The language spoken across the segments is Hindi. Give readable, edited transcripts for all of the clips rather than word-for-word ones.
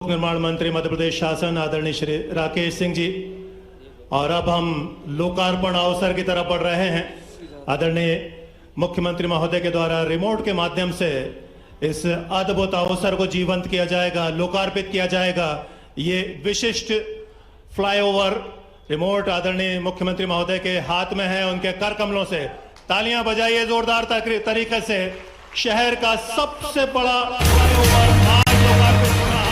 निर्माण मंत्री मध्य प्रदेश शासन आदरणीय श्री राकेश सिंह जी। और अब हम लोकार्पण अवसर की तरफ बढ़ रहे हैं। आदरणीय मुख्यमंत्री महोदय के द्वारा रिमोट के माध्यम से इस अद्भुत अवसर को जीवंत किया जाएगा, लोकार्पित किया जाएगा। ये विशिष्ट फ्लाईओवर रिमोट आदरणीय मुख्यमंत्री महोदय के हाथ में है, उनके कर कमलों से तालियां बजाइए जोरदार तरीके से। शहर का सबसे बड़ा फ्लाईओवर आज लोकार्पित हो रहा है।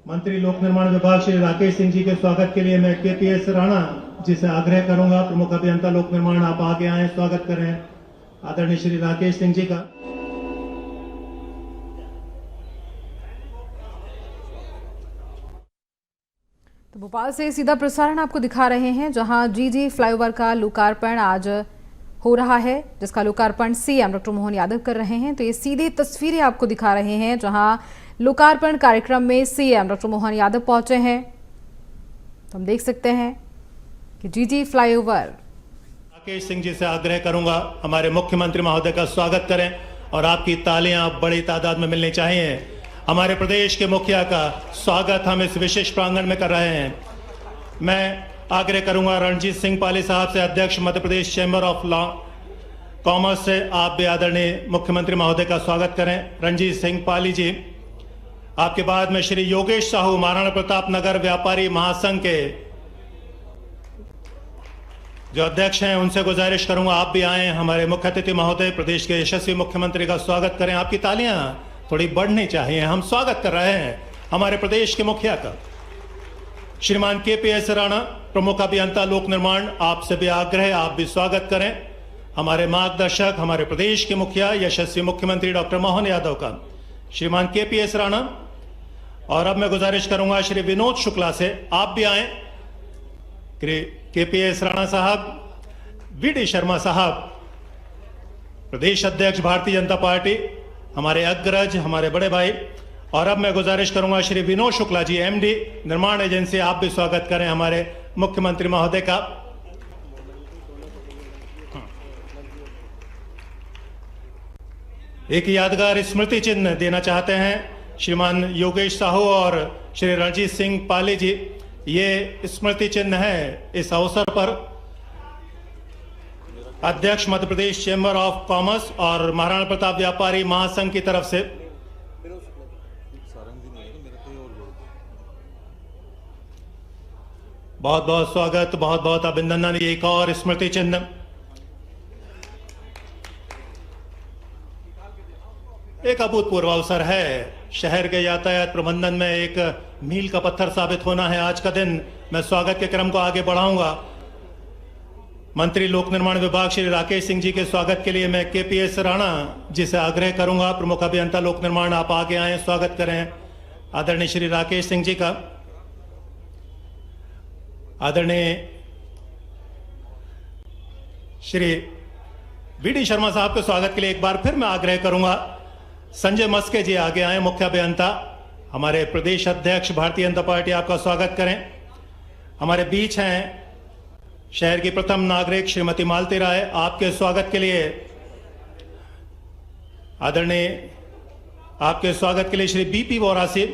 मंत्री लोक निर्माण विभाग श्री राकेश सिंह जी के स्वागत के लिए मैं केपीएस राणा जी से आग्रह करूंगा, प्रमुख अभियंता लोक निर्माण आप आगे आए, स्वागत करें आदरणीय श्री राकेश सिंह जी का। तो भोपाल से सीधा प्रसारण आपको दिखा रहे हैं, जहां जीजी फ्लाईओवर का लोकार्पण आज हो रहा है, जिसका लोकार्पण सीएम डॉक्टर मोहन यादव कर रहे हैं। तो ये सीधी तस्वीरें आपको दिखा रहे हैं, जहां लोकार्पण कार्यक्रम में सीएम डॉक्टर मोहन यादव पहुंचे हैं। तो हम देख सकते हैं कि जीजी फ्लाईओवर। राकेश सिंह जी से आग्रह करूंगा हमारे मुख्यमंत्री महोदय का स्वागत करें और आपकी तालियां बड़ी तादाद में मिलनी चाहिए। हमारे प्रदेश के मुखिया का स्वागत हम इस विशेष प्रांगण में कर रहे हैं। मैं आग्रह करूंगा रणजीत सिंह पाली साहब से, अध्यक्ष Madhya Pradesh chamber of law commerce से, आप भी आदरणीय मुख्यमंत्री महोदय का स्वागत करें। रणजीत सिंह पाली जी, आपके बाद में श्री योगेश साहू महाराणा प्रताप नगर व्यापारी महासंघ के जो अध्यक्ष हैं, उनसे गुजारिश करूंगा आप भी आए। हमारे मुख्य अतिथि महोदय प्रदेश के यशस्वी मुख्यमंत्री का स्वागत करें। आपकी तालियां थोड़ी बढ़नी चाहिए, हम स्वागत कर रहे हैं हमारे प्रदेश के मुखिया का। श्रीमान केपीएस राणा, प्रमुख अभियंता लोक निर्माण, आपसे भी आग्रह, आप भी स्वागत करें हमारे मार्गदर्शक, हमारे प्रदेश के मुखिया यशस्वी मुख्यमंत्री डॉक्टर मोहन यादव का, श्रीमान केपीएस राणा। और अब मैं गुजारिश करूंगा श्री विनोद शुक्ला से, आप भी आए। केपीएस राणा साहब, वीडी शर्मा साहब, प्रदेश अध्यक्ष भारतीय जनता पार्टी, हमारे अग्रज, हमारे बड़े भाई। और अब मैं गुजारिश करूंगा श्री विनोद शुक्ला जी, एमडी निर्माण एजेंसी, आप भी स्वागत करें हमारे मुख्यमंत्री महोदय का। एक यादगार स्मृति चिन्ह देना चाहते हैं श्रीमान योगेश साहू और श्री रणजीत सिंह पाली जी। ये स्मृति चिन्ह है इस अवसर पर अध्यक्ष Madhya Pradesh chamber of commerce और महाराणा प्रताप व्यापारी महासंघ की तरफ से। बहुत बहुत स्वागत, बहुत बहुत अभिनंदन। एक और स्मृति चिन्ह, एक अभूतपूर्व अवसर है, शहर के यातायात प्रबंधन में एक मील का पत्थर साबित होना है आज का दिन। मैं स्वागत के क्रम को आगे बढ़ाऊंगा। मंत्री लोक निर्माण विभाग श्री राकेश सिंह जी के स्वागत के लिए मैं केपीएस राणा जी से आग्रह करूंगा, प्रमुख अभियंता लोक निर्माण, आप आगे आए, स्वागत करें आदरणीय श्री राकेश सिंह जी का। आदरणीय श्री वीडी शर्मा साहब के स्वागत के लिए एक बार फिर मैं आग्रह करूंगा। संजय मस्के जी आगे आए, मुख्य अभियंता, हमारे प्रदेश अध्यक्ष भारतीय जनता पार्टी, आपका स्वागत करें। हमारे बीच हैं शहर की प्रथम नागरिक श्रीमती मालती राय, आपके स्वागत के लिए आदरणीय, आपके स्वागत के लिए श्री बीपी वोरासी,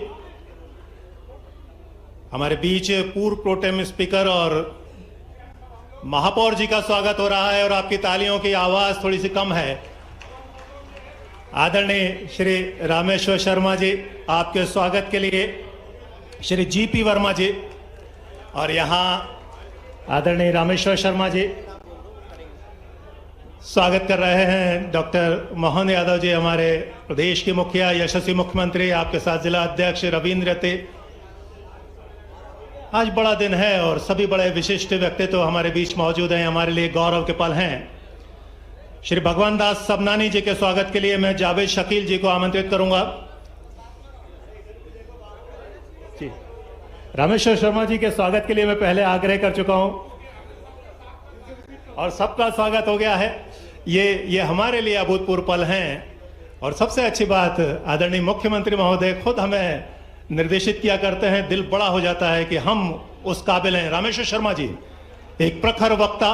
हमारे बीच पूर्व प्रोटेम स्पीकर और महापौर जी का स्वागत हो रहा है और आपकी तालियों की आवाज थोड़ी सी कम है। आदरणीय श्री रामेश्वर शर्मा जी, आपके स्वागत के लिए श्री जीपी वर्मा जी। और यहाँ आदरणीय रामेश्वर शर्मा जी स्वागत कर रहे हैं डॉक्टर मोहन यादव जी, हमारे प्रदेश के मुखिया यशस्वी मुख्यमंत्री, आपके साथ जिला अध्यक्ष रविंद्र ते। आज बड़ा दिन है और सभी बड़े विशिष्ट व्यक्तित्व हमारे बीच मौजूद हैं, हमारे लिए गौरव के पल हैं। श्री भगवान दास सबनानी जी के स्वागत के लिए मैं जावेद शकील जी को आमंत्रित करूंगा। जी, रामेश्वर शर्मा जी के स्वागत के लिए मैं पहले आग्रह कर चुका हूं और सबका स्वागत हो गया है। ये हमारे लिए अभूतपूर्व पल हैं और सबसे अच्छी बात, आदरणीय मुख्यमंत्री महोदय खुद हमें निर्देशित किया करते हैं। दिल बड़ा हो जाता है कि हम उस काबिल हैं। रामेश्वर शर्मा जी एक प्रखर वक्ता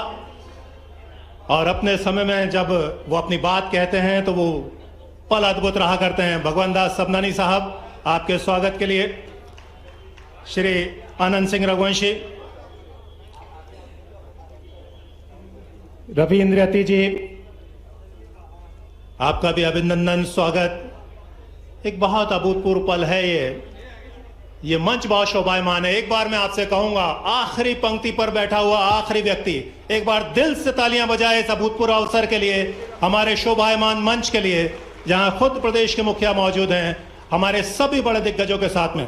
और अपने समय में जब वो अपनी बात कहते हैं तो वो पल अद्भुत रहा करते हैं। भगवान दास सबनानी साहब, आपके स्वागत के लिए श्री आनंद सिंह रघुवंशी, रवि इंद्रियति जी, आपका भी अभिनंदन, स्वागत। एक बहुत अभूतपूर्व पल है ये मंच बहुत शोभायमान है। एक बार मैं आपसे कहूंगा, आखिरी पंक्ति पर बैठा हुआ आखिरी व्यक्ति एक बार दिल से तालियां बजाए इस अभूतपूर्व अवसर के लिए, हमारे शोभायमान मंच के लिए, जहां खुद प्रदेश के मुखिया मौजूद हैं, हमारे सभी बड़े दिग्गजों के साथ में।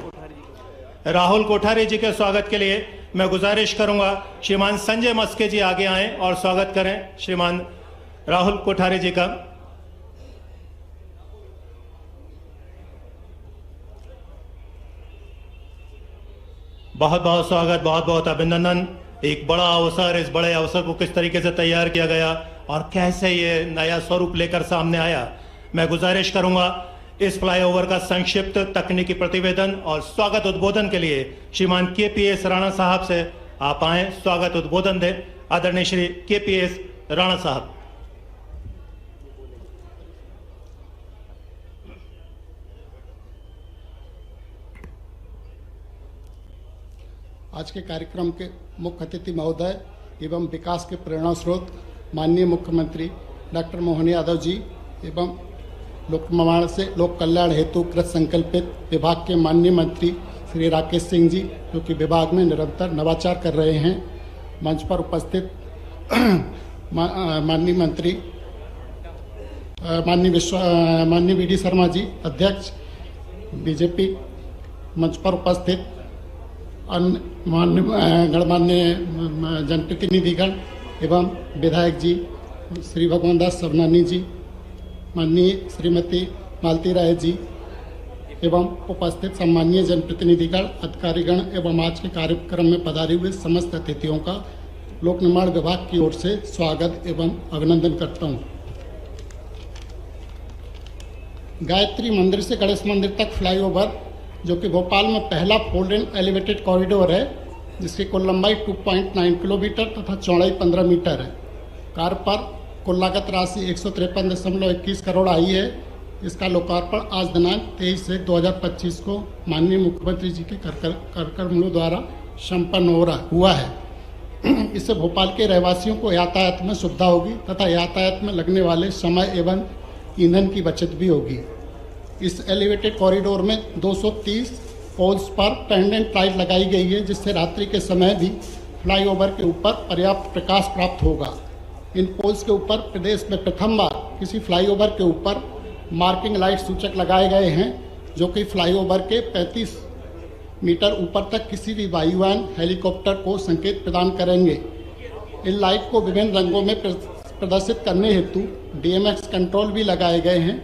राहुल कोठारी जी के स्वागत के लिए मैं गुजारिश करूंगा श्रीमान संजय मस्के जी आगे आएं और स्वागत करें श्रीमान राहुल कोठारी जी का। बहुत बहुत स्वागत, बहुत बहुत अभिनंदन। एक बड़ा अवसर, इस बड़े अवसर को किस तरीके से तैयार किया गया और कैसे ये नया स्वरूप लेकर सामने आया। मैं गुजारिश करूंगा इस फ्लाईओवर का संक्षिप्त तकनीकी प्रतिवेदन और स्वागत उद्बोधन के लिए श्रीमान KPS राणा साहब से आप आए, स्वागत उद्बोधन दें। आदरणीय श्री KPS राणा साहब। आज के कार्यक्रम के मुख्य अतिथि महोदय एवं विकास के प्रेरणा स्रोत माननीय मुख्यमंत्री डॉक्टर मोहन यादव जी एवं लोक निर्माण से लोक कल्याण हेतु कृत संकल्पित विभाग के माननीय मंत्री श्री राकेश सिंह जी, जो कि विभाग में निरंतर नवाचार कर रहे हैं। मंच पर उपस्थित माननीय मंत्री माननीय VD शर्मा जी, अध्यक्ष BJP, मंच पर उपस्थित गणमान्य जनप्रतिनिधिगण एवं विधायक जी श्री भगवान दास सबनानी जी, माननीय श्रीमती मालती राय जी एवं उपस्थित सम्मानीय जनप्रतिनिधिगण, अधिकारीगण एवं आज के कार्यक्रम में पधारे हुए समस्त अतिथियों का लोक निर्माण विभाग की ओर से स्वागत एवं अभिनंदन करता हूँ। गायत्री मंदिर से गणेश मंदिर तक फ्लाईओवर, जो कि भोपाल में पहला 4 लेन एलिवेटेड कॉरिडोर है, जिसकी कुल लंबाई 2.9 किलोमीटर तथा चौड़ाई 15 मीटर है। कार्य पर कुल लागत राशि 153.21 करोड़ आई है। इसका लोकार्पण आज दिनांक 23/1/2025 को माननीय मुख्यमंत्री जी के करकमलों द्वारा संपन्न हुआ है। इससे भोपाल के रहवासियों को यातायात में सुविधा होगी तथा यातायात में लगने वाले समय एवं ईंधन की बचत भी होगी। इस एलिवेटेड कॉरिडोर में 230 पोल्स पर पेंडेंट लाइट लगाई गई है, जिससे रात्रि के समय भी फ्लाईओवर के ऊपर पर्याप्त प्रकाश प्राप्त होगा। इन पोल्स के ऊपर प्रदेश में प्रथम बार किसी फ्लाईओवर के ऊपर मार्किंग लाइट सूचक लगाए गए हैं, जो कि फ्लाईओवर के 35 मीटर ऊपर तक किसी भी वायुयान, हेलीकॉप्टर को संकेत प्रदान करेंगे। इन लाइट को विभिन्न रंगों में प्रदर्शित करने हेतु DMX कंट्रोल भी लगाए गए हैं।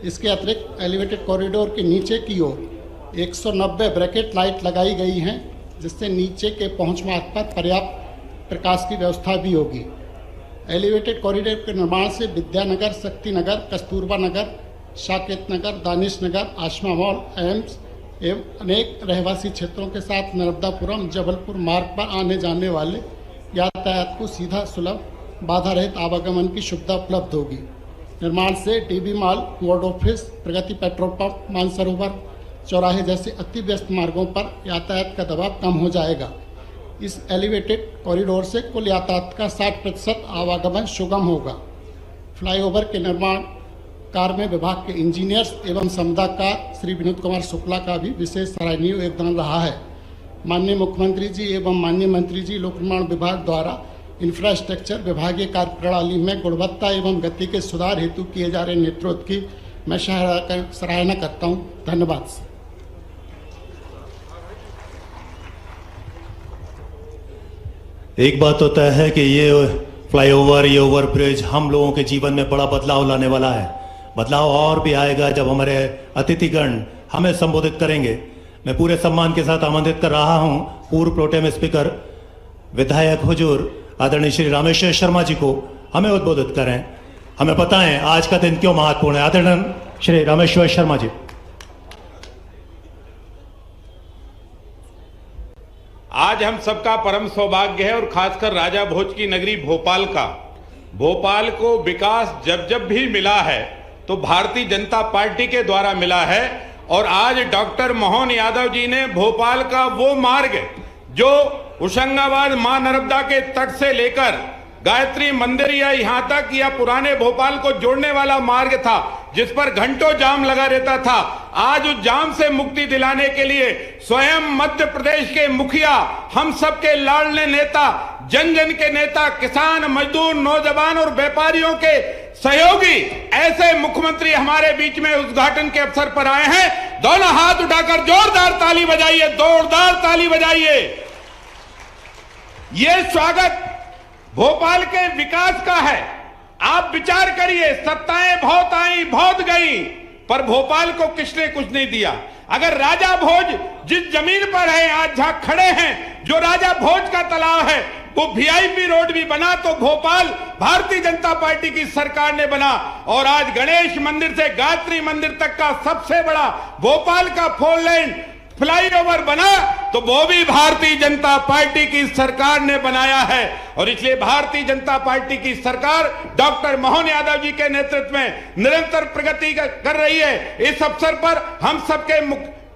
इसके अतिरिक्त एलिवेटेड कॉरिडोर के नीचे की ओर 190 ब्रैकेट लाइट लगाई गई हैं, जिससे नीचे के पहुंच मार्ग पर पर्याप्त प्रकाश की व्यवस्था भी होगी। एलिवेटेड कॉरिडोर के निर्माण से विद्यानगर, शक्ति नगर, कस्तूरबा नगर, साकेत नगर, दानिश नगर, आशमा मॉल, एम्स एवं अनेक रहवासी क्षेत्रों के साथ नर्मदापुरम, जबलपुर मार्ग पर आने जाने वाले यातायात को सीधा, सुलभ, बाधा रहित आवागमन की सुविधा उपलब्ध होगी। निर्माण से DB मॉल, वार्ड ऑफिस, प्रगति पेट्रोल पंप, मानसरोवर चौराहे जैसे अति व्यस्त मार्गों पर यातायात का दबाव कम हो जाएगा। इस एलिवेटेड कॉरिडोर से कुल यातायात का 60% आवागमन सुगम होगा। फ्लाईओवर के निर्माण कार्य में विभाग के इंजीनियर्स एवं समुदायकार श्री विनोद कुमार शुक्ला का भी विशेष सराहनीय योगदान रहा है। माननीय मुख्यमंत्री जी एवं माननीय मंत्री जी लोक निर्माण विभाग द्वारा इंफ्रास्ट्रक्चर विभागीय कार्य प्रणाली में गुणवत्ता एवं गति के सुधार हेतु किए जा रहे नेतृत्व की मैं सराहना करता हूं। धन्यवाद। एक बात तो तय है कि ये फ्लाईओवर, ये ओवरब्रिज हम लोगों के जीवन में बड़ा बदलाव लाने वाला है। बदलाव और भी आएगा जब हमारे अतिथिगण हमें संबोधित करेंगे। मैं पूरे सम्मान के साथ आमंत्रित कर रहा हूं पूर्व प्रोटेम स्पीकर विधायक हुजूर आदरणीय श्री रामेश्वर शर्मा जी को हमें उद्बोधित करें, हमें बताएं आज का दिन क्यों महत्वपूर्ण है। आदरणीय श्री रामेश्वर शर्मा जी। आज हम सबका परम सौभाग्य है और खासकर राजा भोज की नगरी भोपाल का, भोपाल को विकास जब जब भी मिला है तो भारतीय जनता पार्टी के द्वारा मिला है। और आज डॉक्टर मोहन यादव जी ने भोपाल का वो मार्ग जो होशंगाबाद मां नर्मदा के तट से लेकर गायत्री मंदिर या यहां तक या पुराने भोपाल को जोड़ने वाला मार्ग था जिस पर घंटों जाम लगा रहता था, आज उस जाम से मुक्ति दिलाने के लिए स्वयं मध्य प्रदेश के मुखिया, हम सबके लाडले नेता, जन जन के नेता, किसान, मजदूर, नौजवान और व्यापारियों के सहयोगी ऐसे मुख्यमंत्री हमारे बीच में उद्घाटन के अवसर पर आए हैं। दोनों हाथ उठाकर जोरदार ताली बजाइए, जोरदार ताली बजाइए। ये स्वागत भोपाल के विकास का है। आप विचार करिए, सत्ताएं बहुत आई बहुत गई, पर भोपाल को किसने कुछ नहीं दिया। अगर राजा भोज जिस जमीन पर है आज जहां खड़े हैं, जो राजा भोज का तालाब है वो वीआईपी रोड भी बना तो भोपाल भारतीय जनता पार्टी की सरकार ने बना। और आज गणेश मंदिर से गायत्री मंदिर तक का सबसे बड़ा भोपाल का 4 लेन फ्लाईओवर बना तो वो भी भारतीय जनता पार्टी की सरकार ने बनाया है। और इसलिए भारतीय जनता पार्टी की सरकार डॉक्टर मोहन यादव जी के नेतृत्व में निरंतर प्रगति कर रही है। इस अवसर पर हम सबके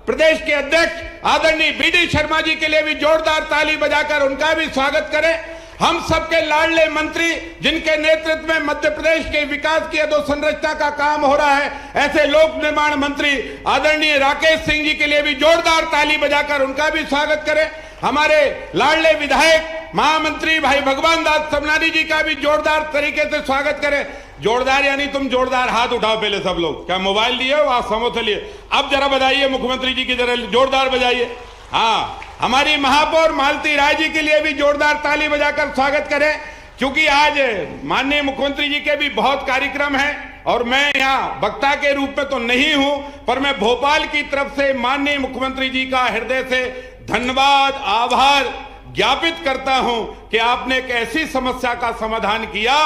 प्रदेश के अध्यक्ष आदरणीय बीडी शर्मा जी के लिए भी जोरदार ताली बजाकर उनका भी स्वागत करें। हम सबके लाडले मंत्री जिनके नेतृत्व में मध्य प्रदेश के विकास की अधोसंरचना का काम हो रहा है, ऐसे लोक निर्माण मंत्री आदरणीय राकेश सिंह जी के लिए भी जोरदार ताली बजाकर उनका भी स्वागत करें। हमारे लाडले विधायक महामंत्री भाई भगवान दास समनानी जी का भी जोरदार तरीके से स्वागत करें। जोरदार यानी तुम जोरदार हाथ उठाओ पहले सब लोग। क्या मोबाइल लिए हो? आप समोसे लिए? अब जरा बजाइए मुख्यमंत्री जी की, जरा जोरदार बजाइए। हाँ, हमारी महापौर मालती राय जी के लिए भी जोरदार ताली बजाकर स्वागत करें, क्योंकि आज माननीय मुख्यमंत्री जी के भी बहुत कार्यक्रम हैं और मैं यहाँ वक्ता के रूप में तो नहीं हूं, पर मैं भोपाल की तरफ से माननीय मुख्यमंत्री जी का हृदय से धन्यवाद, आभार ज्ञापित करता हूं कि आपने एक ऐसी समस्या का समाधान किया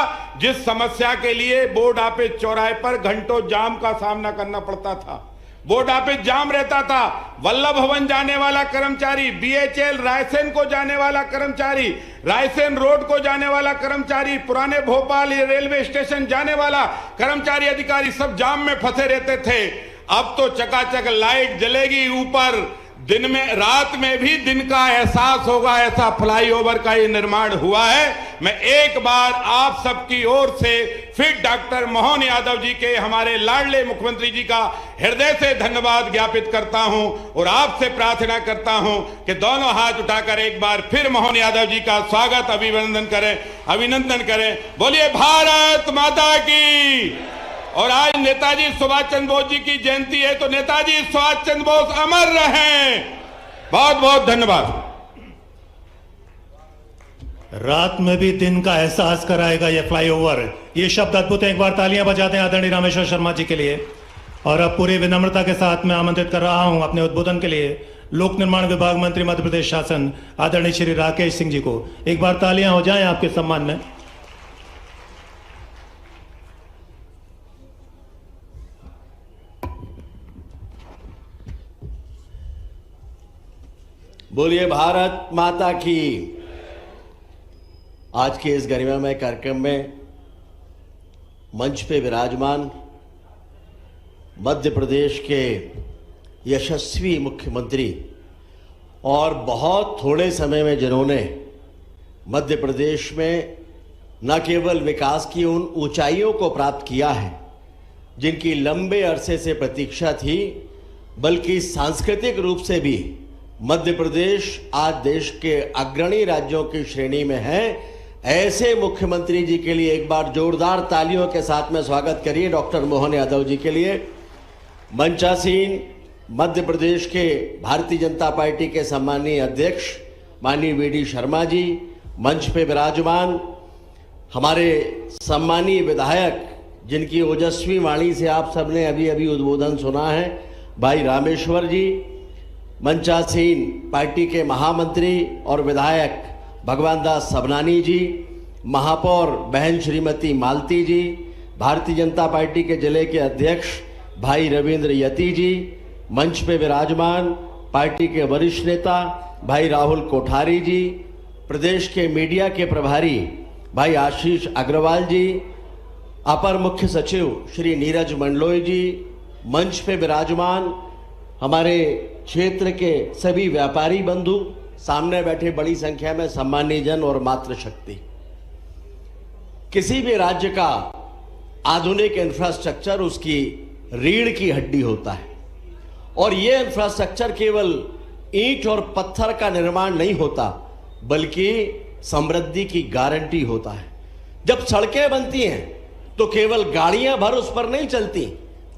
जिस समस्या के लिए बोर्ड ऑफिस चौराहे पर घंटों जाम का सामना करना पड़ता था। बोर्ड ऑफिस जाम रहता था, वल्लभ भवन जाने वाला कर्मचारी, बीएचएल रायसेन को जाने वाला कर्मचारी, रायसेन रोड को जाने वाला कर्मचारी, पुराने भोपाल रेलवे स्टेशन जाने वाला कर्मचारी अधिकारी सब जाम में फंसे रहते थे। अब तो चकाचक लाइट जलेगी ऊपर, दिन में रात में भी दिन का एहसास होगा, ऐसा फ्लाईओवर का ये निर्माण हुआ है। मैं एक बार आप सबकी ओर से फिर डॉक्टर मोहन यादव जी के, हमारे लाडले मुख्यमंत्री जी का हृदय से धन्यवाद ज्ञापित करता हूं और आपसे प्रार्थना करता हूं कि दोनों हाथ उठाकर एक बार फिर मोहन यादव जी का स्वागत अभिनंदन करें। बोलिए भारत माता की। और आज नेताजी सुभाष चंद्र बोस जी की जयंती है, तो नेताजी सुभाष चंद्र बोस अमर रहें। बहुत बहुत धन्यवाद। रात में भी दिन का एहसास कराएगा ये फ्लाईओवर। ये शब्द अद्भुत है। एक बार तालियां बजाते हैं आदरणीय रामेश्वर शर्मा जी के लिए। और अब पूरी विनम्रता के साथ मैं आमंत्रित कर रहा हूं अपने उद्बोधन के लिए लोक निर्माण विभाग मंत्री मध्य प्रदेश शासन आदरणीय श्री राकेश सिंह जी को। एक बार तालियां हो जाएं आपके सम्मान में। बोलिए भारत माता की। आज के इस गरिमामय कार्यक्रम में मंच पे विराजमान मध्य प्रदेश के यशस्वी मुख्यमंत्री और बहुत थोड़े समय में जिन्होंने मध्य प्रदेश में न केवल विकास की उन ऊंचाइयों को प्राप्त किया है जिनकी लंबे अरसे से प्रतीक्षा थी, बल्कि सांस्कृतिक रूप से भी मध्य प्रदेश आज देश के अग्रणी राज्यों की श्रेणी में है। ऐसे मुख्यमंत्री जी के लिए एक बार जोरदार तालियों के साथ में स्वागत करिए डॉक्टर मोहन यादव जी के लिए। मंचासीन मध्य प्रदेश के भारतीय जनता पार्टी के सम्मानीय अध्यक्ष माननीय वीडी शर्मा जी, मंच पे विराजमान हमारे सम्मानीय विधायक जिनकी ओजस्वी वाणी से आप सबने अभी अभी उद्बोधन सुना है, भाई रामेश्वर जी, मंचासीन पार्टी के महामंत्री और विधायक भगवान दास सबनानी जी, महापौर बहन श्रीमती मालती जी, भारतीय जनता पार्टी के जिले के अध्यक्ष भाई रविंद्र यति जी, मंच पे विराजमान पार्टी के वरिष्ठ नेता भाई राहुल कोठारी जी, प्रदेश के मीडिया के प्रभारी भाई आशीष अग्रवाल जी, अपर मुख्य सचिव श्री नीरज मंडलोई जी, मंच पे विराजमान हमारे क्षेत्र के सभी व्यापारी बंधु, सामने बैठे बड़ी संख्या में सम्मानीय जन और मातृशक्ति। किसी भी राज्य का आधुनिक इंफ्रास्ट्रक्चर उसकी रीढ़ की हड्डी होता है और ये इंफ्रास्ट्रक्चर केवल ईंट और पत्थर का निर्माण नहीं होता बल्कि समृद्धि की गारंटी होता है। जब सड़कें बनती हैं तो केवल गाड़ियां भर उस पर नहीं चलती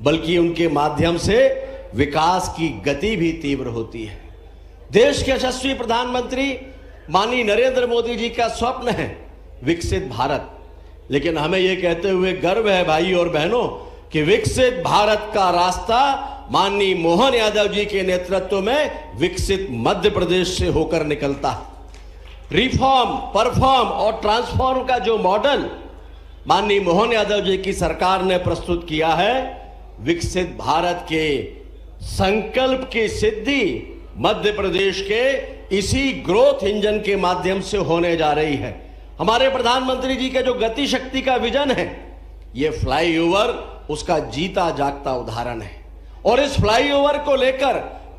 बल्कि उनके माध्यम से विकास की गति भी तीव्र होती है। देश के यशस्वी प्रधानमंत्री माननीय नरेंद्र मोदी जी का स्वप्न है विकसित भारत, लेकिन हमें यह कहते हुए गर्व है भाई और बहनों कि विकसित भारत का रास्ता माननीय मोहन यादव जी के नेतृत्व में विकसित मध्य प्रदेश से होकर निकलता है। रिफॉर्म, परफॉर्म और ट्रांसफॉर्म का जो मॉडल माननीय मोहन यादव जी की सरकार ने प्रस्तुत किया है, विकसित भारत के संकल्प की सिद्धि मध्य प्रदेश के इसी ग्रोथ इंजन के माध्यम से होने जा रही है। हमारे प्रधानमंत्री जी के जो गति शक्ति का विजन है, ये फ्लाईओवर उसका जीता जागता उदाहरण है। और इस फ्लाईओवर को लेकर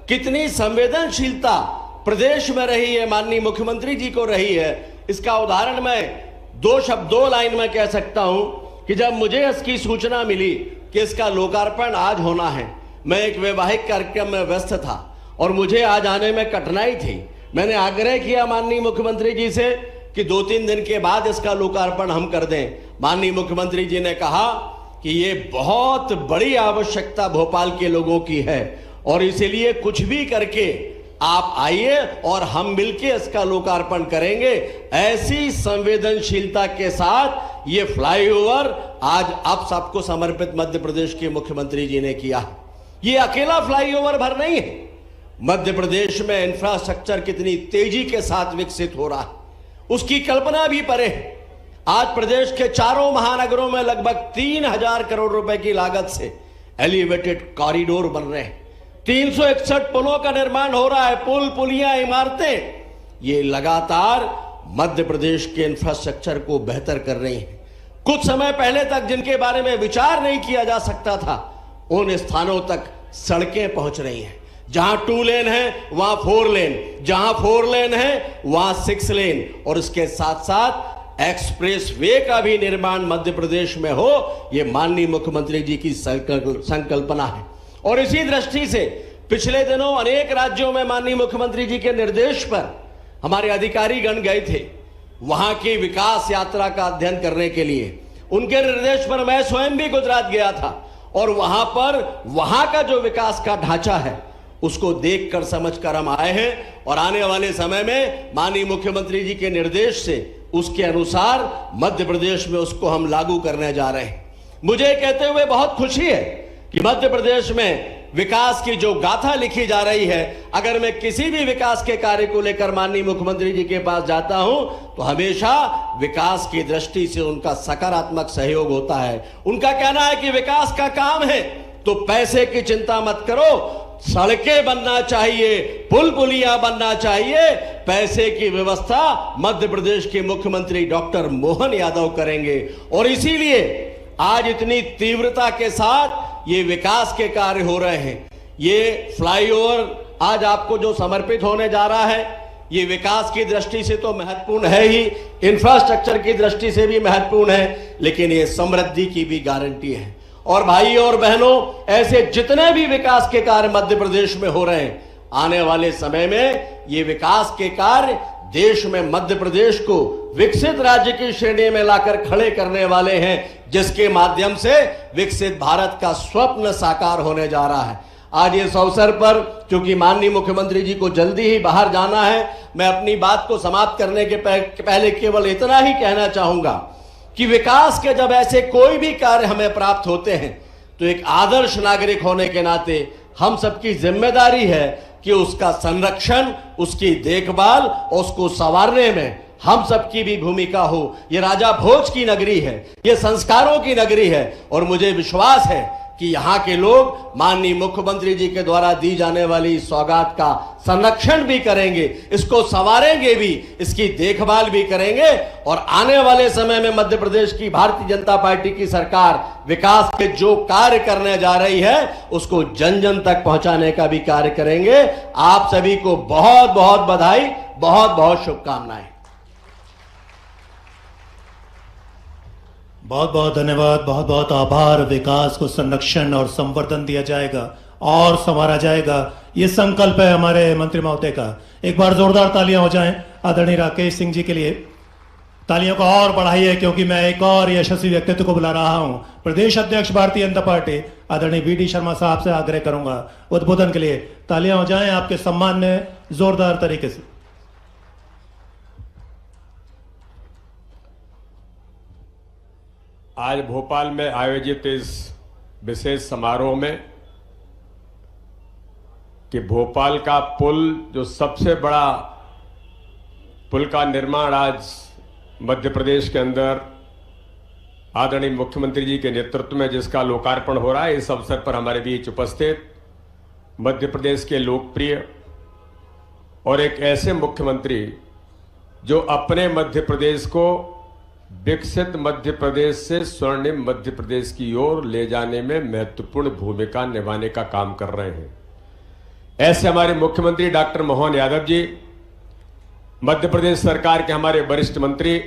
कितनी संवेदनशीलता प्रदेश में रही है, माननीय मुख्यमंत्री जी को रही है, इसका उदाहरण मैं दो लाइन में कह सकता हूं कि जब मुझे इसकी सूचना मिली कि इसका लोकार्पण आज होना है, मैं एक वैवाहिक कार्यक्रम में व्यस्त था और मुझे आज आने में कठिनाई थी। मैंने आग्रह किया माननीय मुख्यमंत्री जी से कि 2-3 दिन के बाद इसका लोकार्पण हम कर दें। माननीय मुख्यमंत्री जी ने कहा कि ये बहुत बड़ी आवश्यकता भोपाल के लोगों की है और इसीलिए कुछ भी करके आप आइए और हम मिलकर इसका लोकार्पण करेंगे। ऐसी संवेदनशीलता के साथ ये फ्लाईओवर आज आप सबको समर्पित मध्य प्रदेश के मुख्यमंत्री जी ने किया। ये अकेला फ्लाईओवर भर नहीं है, मध्य प्रदेश में इंफ्रास्ट्रक्चर कितनी तेजी के साथ विकसित हो रहा है उसकी कल्पना भी परे है। आज प्रदेश के चारों महानगरों में लगभग 3000 करोड़ रुपए की लागत से एलिवेटेड कॉरिडोर बन रहे हैं, 361 पुलों का निर्माण हो रहा है, पुल, पुलियां, इमारतें ये लगातार मध्य प्रदेश के इंफ्रास्ट्रक्चर को बेहतर कर रही हैं। कुछ समय पहले तक जिनके बारे में विचार नहीं किया जा सकता था, उन स्थानों तक सड़कें पहुंच रही हैं। जहां 2 लेन है वहां 4 लेन, जहां 4 लेन है वहां 6 लेन और इसके साथ साथ एक्सप्रेस वे का भी निर्माण मध्य प्रदेश में हो, यह माननीय मुख्यमंत्री जी की संकल्पना है। और इसी दृष्टि से पिछले दिनों अनेक राज्यों में माननीय मुख्यमंत्री जी के निर्देश पर हमारे अधिकारी गण गए थे वहां की विकास यात्रा का अध्ययन करने के लिए। उनके निर्देश पर मैं स्वयं भी गुजरात गया था और वहां पर वहां का जो विकास का ढांचा है उसको देखकर समझकर हम आए हैं और आने वाले समय में माननीय मुख्यमंत्री जी के निर्देश से उसके अनुसार मध्य प्रदेश में उसको हम लागू करने जा रहे हैं। मुझे कहते हुए बहुत खुशी है कि मध्य प्रदेश में विकास की जो गाथा लिखी जा रही है, अगर मैं किसी भी विकास के कार्य को लेकर माननीय मुख्यमंत्री जी के पास जाता हूं तो हमेशा विकास की दृष्टि से उनका सकारात्मक सहयोग होता है। उनका कहना है कि विकास का काम है तो पैसे की चिंता मत करो, सड़कें बनना चाहिए, पुल पुलियां बनना चाहिए, पैसे की व्यवस्था मध्य प्रदेश के मुख्यमंत्री डॉक्टर मोहन यादव करेंगे। और इसीलिए आज इतनी तीव्रता के साथ ये विकास के कार्य हो रहे हैं। ये फ्लाईओवर आज आपको जो समर्पित होने जा रहा है, ये विकास की दृष्टि से तो महत्वपूर्ण है ही, इंफ्रास्ट्रक्चर की दृष्टि से भी महत्वपूर्ण है, लेकिन ये समृद्धि की भी गारंटी है। और भाई और बहनों, ऐसे जितने भी विकास के कार्य मध्य प्रदेश में हो रहे हैं, आने वाले समय में ये विकास के कार्य देश में मध्य प्रदेश को विकसित राज्य की श्रेणी में लाकर खड़े करने वाले हैं, जिसके माध्यम से विकसित भारत का स्वप्न साकार होने जा रहा है। आज इस अवसर पर क्योंकि माननीय मुख्यमंत्री जी को जल्दी ही बाहर जाना है, मैं अपनी बात को समाप्त करने के पहले केवल इतना ही कहना चाहूंगा कि विकास के जब ऐसे कोई भी कार्य हमें प्राप्त होते हैं तो एक आदर्श नागरिक होने के नाते हम सबकी जिम्मेदारी है कि उसका संरक्षण, उसकी देखभाल और उसको संवारने में हम सबकी भी भूमिका हो। ये राजा भोज की नगरी है, ये संस्कारों की नगरी है और मुझे विश्वास है कि यहां के लोग माननीय मुख्यमंत्री जी के द्वारा दी जाने वाली सौगात का संरक्षण भी करेंगे, इसको संवारेंगे भी, इसकी देखभाल भी करेंगे और आने वाले समय में मध्य प्रदेश की भारतीय जनता पार्टी की सरकार विकास के जो कार्य करने जा रही है उसको जन जन तक पहुंचाने का भी कार्य करेंगे। आप सभी को बहुत बहुत बधाई, बहुत बहुत शुभकामनाएं। बहुत बहुत धन्यवाद, बहुत बहुत आभार। विकास को संरक्षण और संवर्धन दिया जाएगा और संवारा जाएगा, ये संकल्प है हमारे मंत्री महोदय का। एक बार जोरदार तालियां हो जाएं आदरणीय राकेश सिंह जी के लिए। तालियों को और बढ़ाइए क्योंकि मैं एक और यशस्वी व्यक्तित्व को बुला रहा हूं। प्रदेश अध्यक्ष भारतीय जनता पार्टी आदरणीय वी.डी. शर्मा साहब से आग्रह करूंगा उद्बोधन के लिए। तालियां हो जाएं आपके सम्मान में जोरदार तरीके से। आज भोपाल में आयोजित इस विशेष समारोह में कि भोपाल का पुल, जो सबसे बड़ा पुल का निर्माण आज मध्य प्रदेश के अंदर आदरणीय मुख्यमंत्री जी के नेतृत्व में जिसका लोकार्पण हो रहा है, इस अवसर पर हमारे बीच उपस्थित मध्य प्रदेश के लोकप्रिय और एक ऐसे मुख्यमंत्री जो अपने मध्य प्रदेश को विकसित मध्य प्रदेश से स्वर्णिम मध्य प्रदेश की ओर ले जाने में महत्वपूर्ण भूमिका निभाने का काम कर रहे हैं, ऐसे हमारे मुख्यमंत्री डॉक्टर मोहन यादव जी, मध्य प्रदेश सरकार के हमारे वरिष्ठ मंत्री,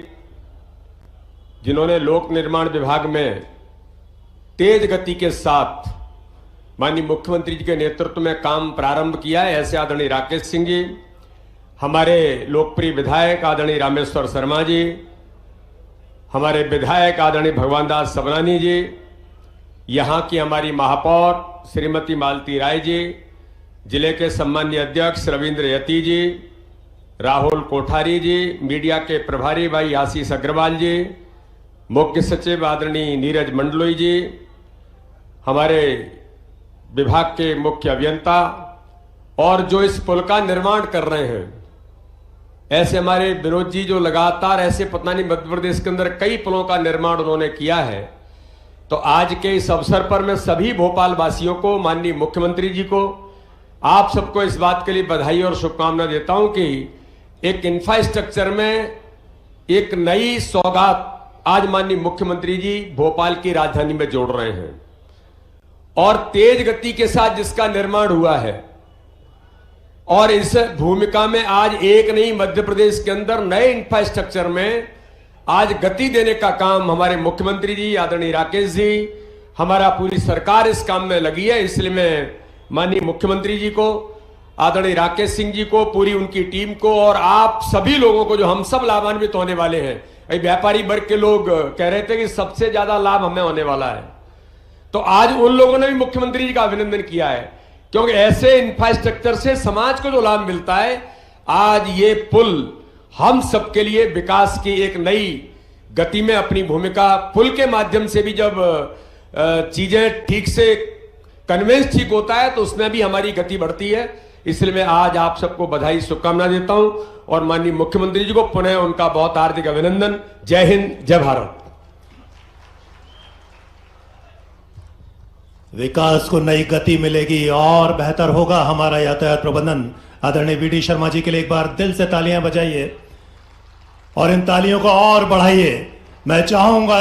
जिन्होंने लोक निर्माण विभाग में तेज गति के साथ माननीय मुख्यमंत्री जी के नेतृत्व में काम प्रारंभ किया है, ऐसे आदरणीय राकेश सिंह जी, हमारे लोकप्रिय विधायक आदरणीय रामेश्वर शर्मा जी, हमारे विधायक आदरणीय भगवान दास सबनानी जी, यहाँ की हमारी महापौर श्रीमती मालती राय जी, जिले के सम्मानीय अध्यक्ष रविंद्र यति जी, राहुल कोठारी जी, मीडिया के प्रभारी भाई आशीष अग्रवाल जी, मुख्य सचिव आदरणीय नीरज मंडलोई जी, हमारे विभाग के मुख्य अभियंता और जो इस पुल का निर्माण कर रहे हैं, ऐसे हमारे विनोद जी जो लगातार ऐसे पता नहीं मध्य प्रदेश के अंदर कई पुलों का निर्माण उन्होंने किया है। तो आज के इस अवसर पर मैं सभी भोपाल वासियों को, माननीय मुख्यमंत्री जी को, आप सबको इस बात के लिए बधाई और शुभकामना देता हूं कि एक इंफ्रास्ट्रक्चर में एक नई सौगात आज माननीय मुख्यमंत्री जी भोपाल की राजधानी में जोड़ रहे हैं और तेज गति के साथ जिसका निर्माण हुआ है। और इस भूमिका में आज एक नहीं, मध्य प्रदेश के अंदर नए इंफ्रास्ट्रक्चर में आज गति देने का काम हमारे मुख्यमंत्री जी आदरणीय राकेश जी, हमारा पूरी सरकार इस काम में लगी है। इसलिए मैं माननीय मुख्यमंत्री जी को, आदरणीय राकेश सिंह जी को, पूरी उनकी टीम को और आप सभी लोगों को, जो हम सब लाभान्वित होने वाले हैं। व्यापारी वर्ग के लोग कह रहे थे कि सबसे ज्यादा लाभ हमें होने वाला है, तो आज उन लोगों ने भी मुख्यमंत्री जी का अभिनंदन किया है, क्योंकि ऐसे इंफ्रास्ट्रक्चर से समाज को जो लाभ मिलता है, आज ये पुल हम सबके लिए विकास की एक नई गति में अपनी भूमिका, पुल के माध्यम से भी जब चीजें ठीक से कन्वेंस ठीक होता है तो उसमें भी हमारी गति बढ़ती है। इसलिए मैं आज आप सबको बधाई शुभकामना देता हूं और माननीय मुख्यमंत्री जी को पुनः उनका बहुत हार्दिक अभिनंदन। जय हिंद, जय भारत। विकास को नई गति मिलेगी और बेहतर होगा हमारा यातायात प्रबंधन। आदरणीय वी.डी. शर्मा जी के लिए एक बार दिल से तालियां बजाइए और इन तालियों को और बढ़ाइए। मैं चाहूंगा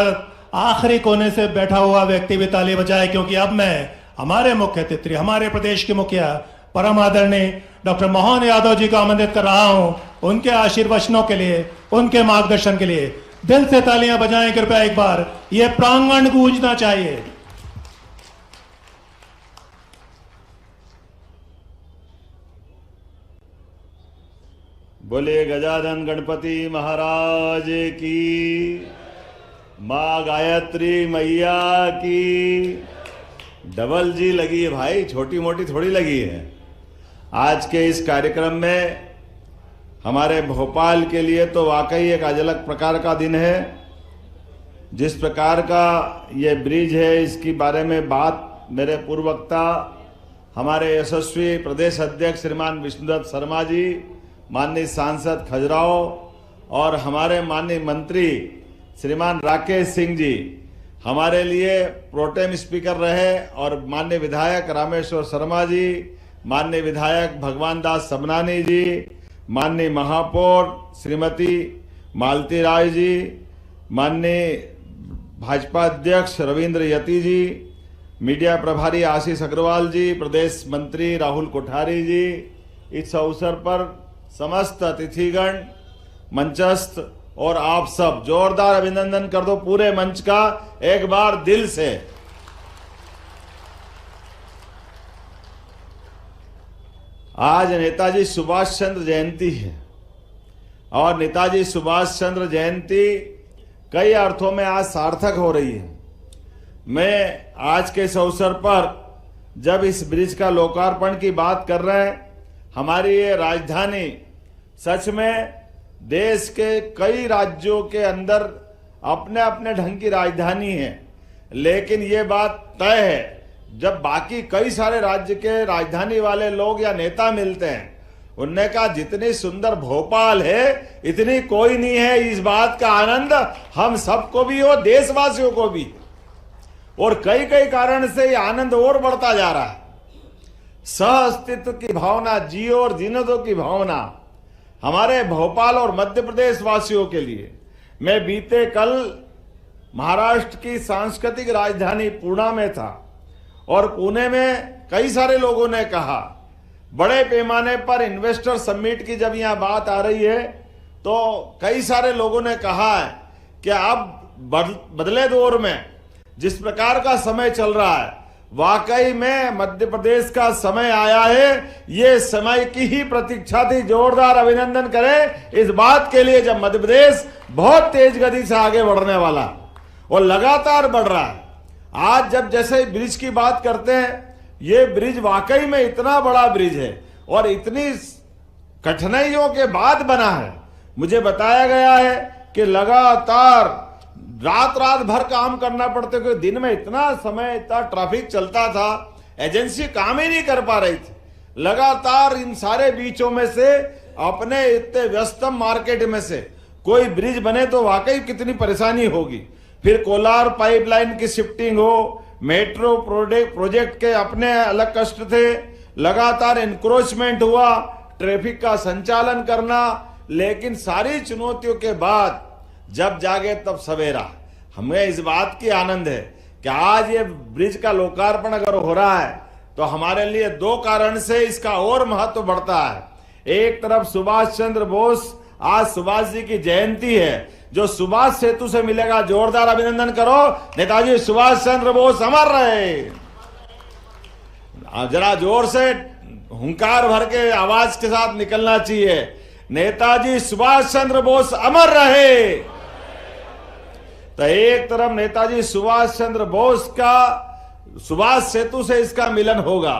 आखिरी कोने से बैठा हुआ व्यक्ति भी ताली बजाए, क्योंकि अब मैं हमारे मुख्य अतिथि, हमारे प्रदेश के मुखिया परम आदरणीय डॉक्टर मोहन यादव जी को आमंत्रित कर रहा हूं, उनके आशीर्वचनों के लिए, उनके मार्गदर्शन के लिए दिल से तालियां बजाएं कृपया एक बार। ये प्रांगण गूंजना चाहिए। बोले गजानन गणपति महाराज की, माँ गायत्री मैया की। डबल जी लगी है भाई, छोटी मोटी थोड़ी लगी है। आज के इस कार्यक्रम में हमारे भोपाल के लिए तो वाकई एक अलग प्रकार का दिन है। जिस प्रकार का ये ब्रिज है, इसकी बारे में बात मेरे पूर्व वक्ता हमारे यशस्वी प्रदेश अध्यक्ष श्रीमान विष्णुदत्त शर्मा जी, माननीय सांसद खजुराहो और हमारे माननीय मंत्री श्रीमान राकेश सिंह जी हमारे लिए प्रोटेम स्पीकर रहे, और माननीय विधायक रामेश्वर शर्मा जी, माननीय विधायक भगवान दास सबनानी जी, माननीय महापौर श्रीमती मालती राय जी, माननीय भाजपा अध्यक्ष रविंद्र यति जी, मीडिया प्रभारी आशीष अग्रवाल जी, प्रदेश मंत्री राहुल कोठारी जी, इस अवसर पर समस्त अतिथिगण, मंचस्थ और आप सब जोरदार अभिनंदन कर दो पूरे मंच का एक बार दिल से। आज नेताजी सुभाष चंद्र जयंती है और नेताजी सुभाष चंद्र जयंती कई अर्थों में आज सार्थक हो रही है। मैं आज के इस अवसर पर जब इस ब्रिज का लोकार्पण की बात कर रहे हैं, हमारी ये राजधानी सच में देश के कई राज्यों के अंदर अपने अपने ढंग की राजधानी है, लेकिन ये बात तय है जब बाकी कई सारे राज्य के राजधानी वाले लोग या नेता मिलते हैं, उनने कहा जितनी सुंदर भोपाल है इतनी कोई नहीं है। इस बात का आनंद हम सबको भी हो, देशवासियों को भी, और कई कई कारण से ये आनंद और बढ़ता जा रहा है। सह अस्तित्व की भावना, जियो और जीने दो की भावना हमारे भोपाल और मध्य प्रदेश वासियों के लिए। मैं बीते कल महाराष्ट्र की सांस्कृतिक राजधानी पुणे में था और पुणे में कई सारे लोगों ने कहा, बड़े पैमाने पर इन्वेस्टर समिट की जब यहां बात आ रही है तो कई सारे लोगों ने कहा है कि अब बदले दौर में जिस प्रकार का समय चल रहा है, वाकई में मध्य प्रदेश का समय आया है। ये समय की ही प्रतीक्षा थी। जोरदार अभिनंदन करें इस बात के लिए जब मध्य प्रदेश बहुत तेज गति से आगे बढ़ने वाला और लगातार बढ़ रहा है। आज जब जैसे ब्रिज की बात करते हैं, ये ब्रिज वाकई में इतना बड़ा ब्रिज है और इतनी कठिनाइयों के बाद बना है। मुझे बताया गया है कि लगातार रात भर काम करना पड़ते, क्योंकि दिन में इतना समय इतना ट्रैफिक चलता था, एजेंसी काम ही नहीं कर पा रही थी। लगातार इन सारे बीचों में से, अपने इतने व्यस्तम मार्केट में से कोई ब्रिज बने तो वाकई कितनी परेशानी होगी। फिर कोलार पाइपलाइन की शिफ्टिंग हो, मेट्रो प्रोजेक्ट के अपने अलग कष्ट थे, लगातार एनक्रोचमेंट हुआ, ट्रैफिक का संचालन करना, लेकिन सारी चुनौतियों के बाद जब जागे तब सवेरा। हमें इस बात की आनंद है कि आज ये ब्रिज का लोकार्पण अगर हो रहा है तो हमारे लिए दो कारण से इसका और महत्व बढ़ता है। एक तरफ सुभाष चंद्र बोस, आज सुभाष जी की जयंती है, जो सुभाष सेतु से मिलेगा। जोरदार अभिनंदन करो, नेताजी सुभाष चंद्र बोस अमर रहे। जरा जोर से हुंकार भर के आवाज के साथ निकलना चाहिए, नेताजी सुभाष चंद्र बोस अमर रहे। तो एक तरफ नेताजी सुभाष चंद्र बोस का सुभाष सेतु से इसका मिलन होगा,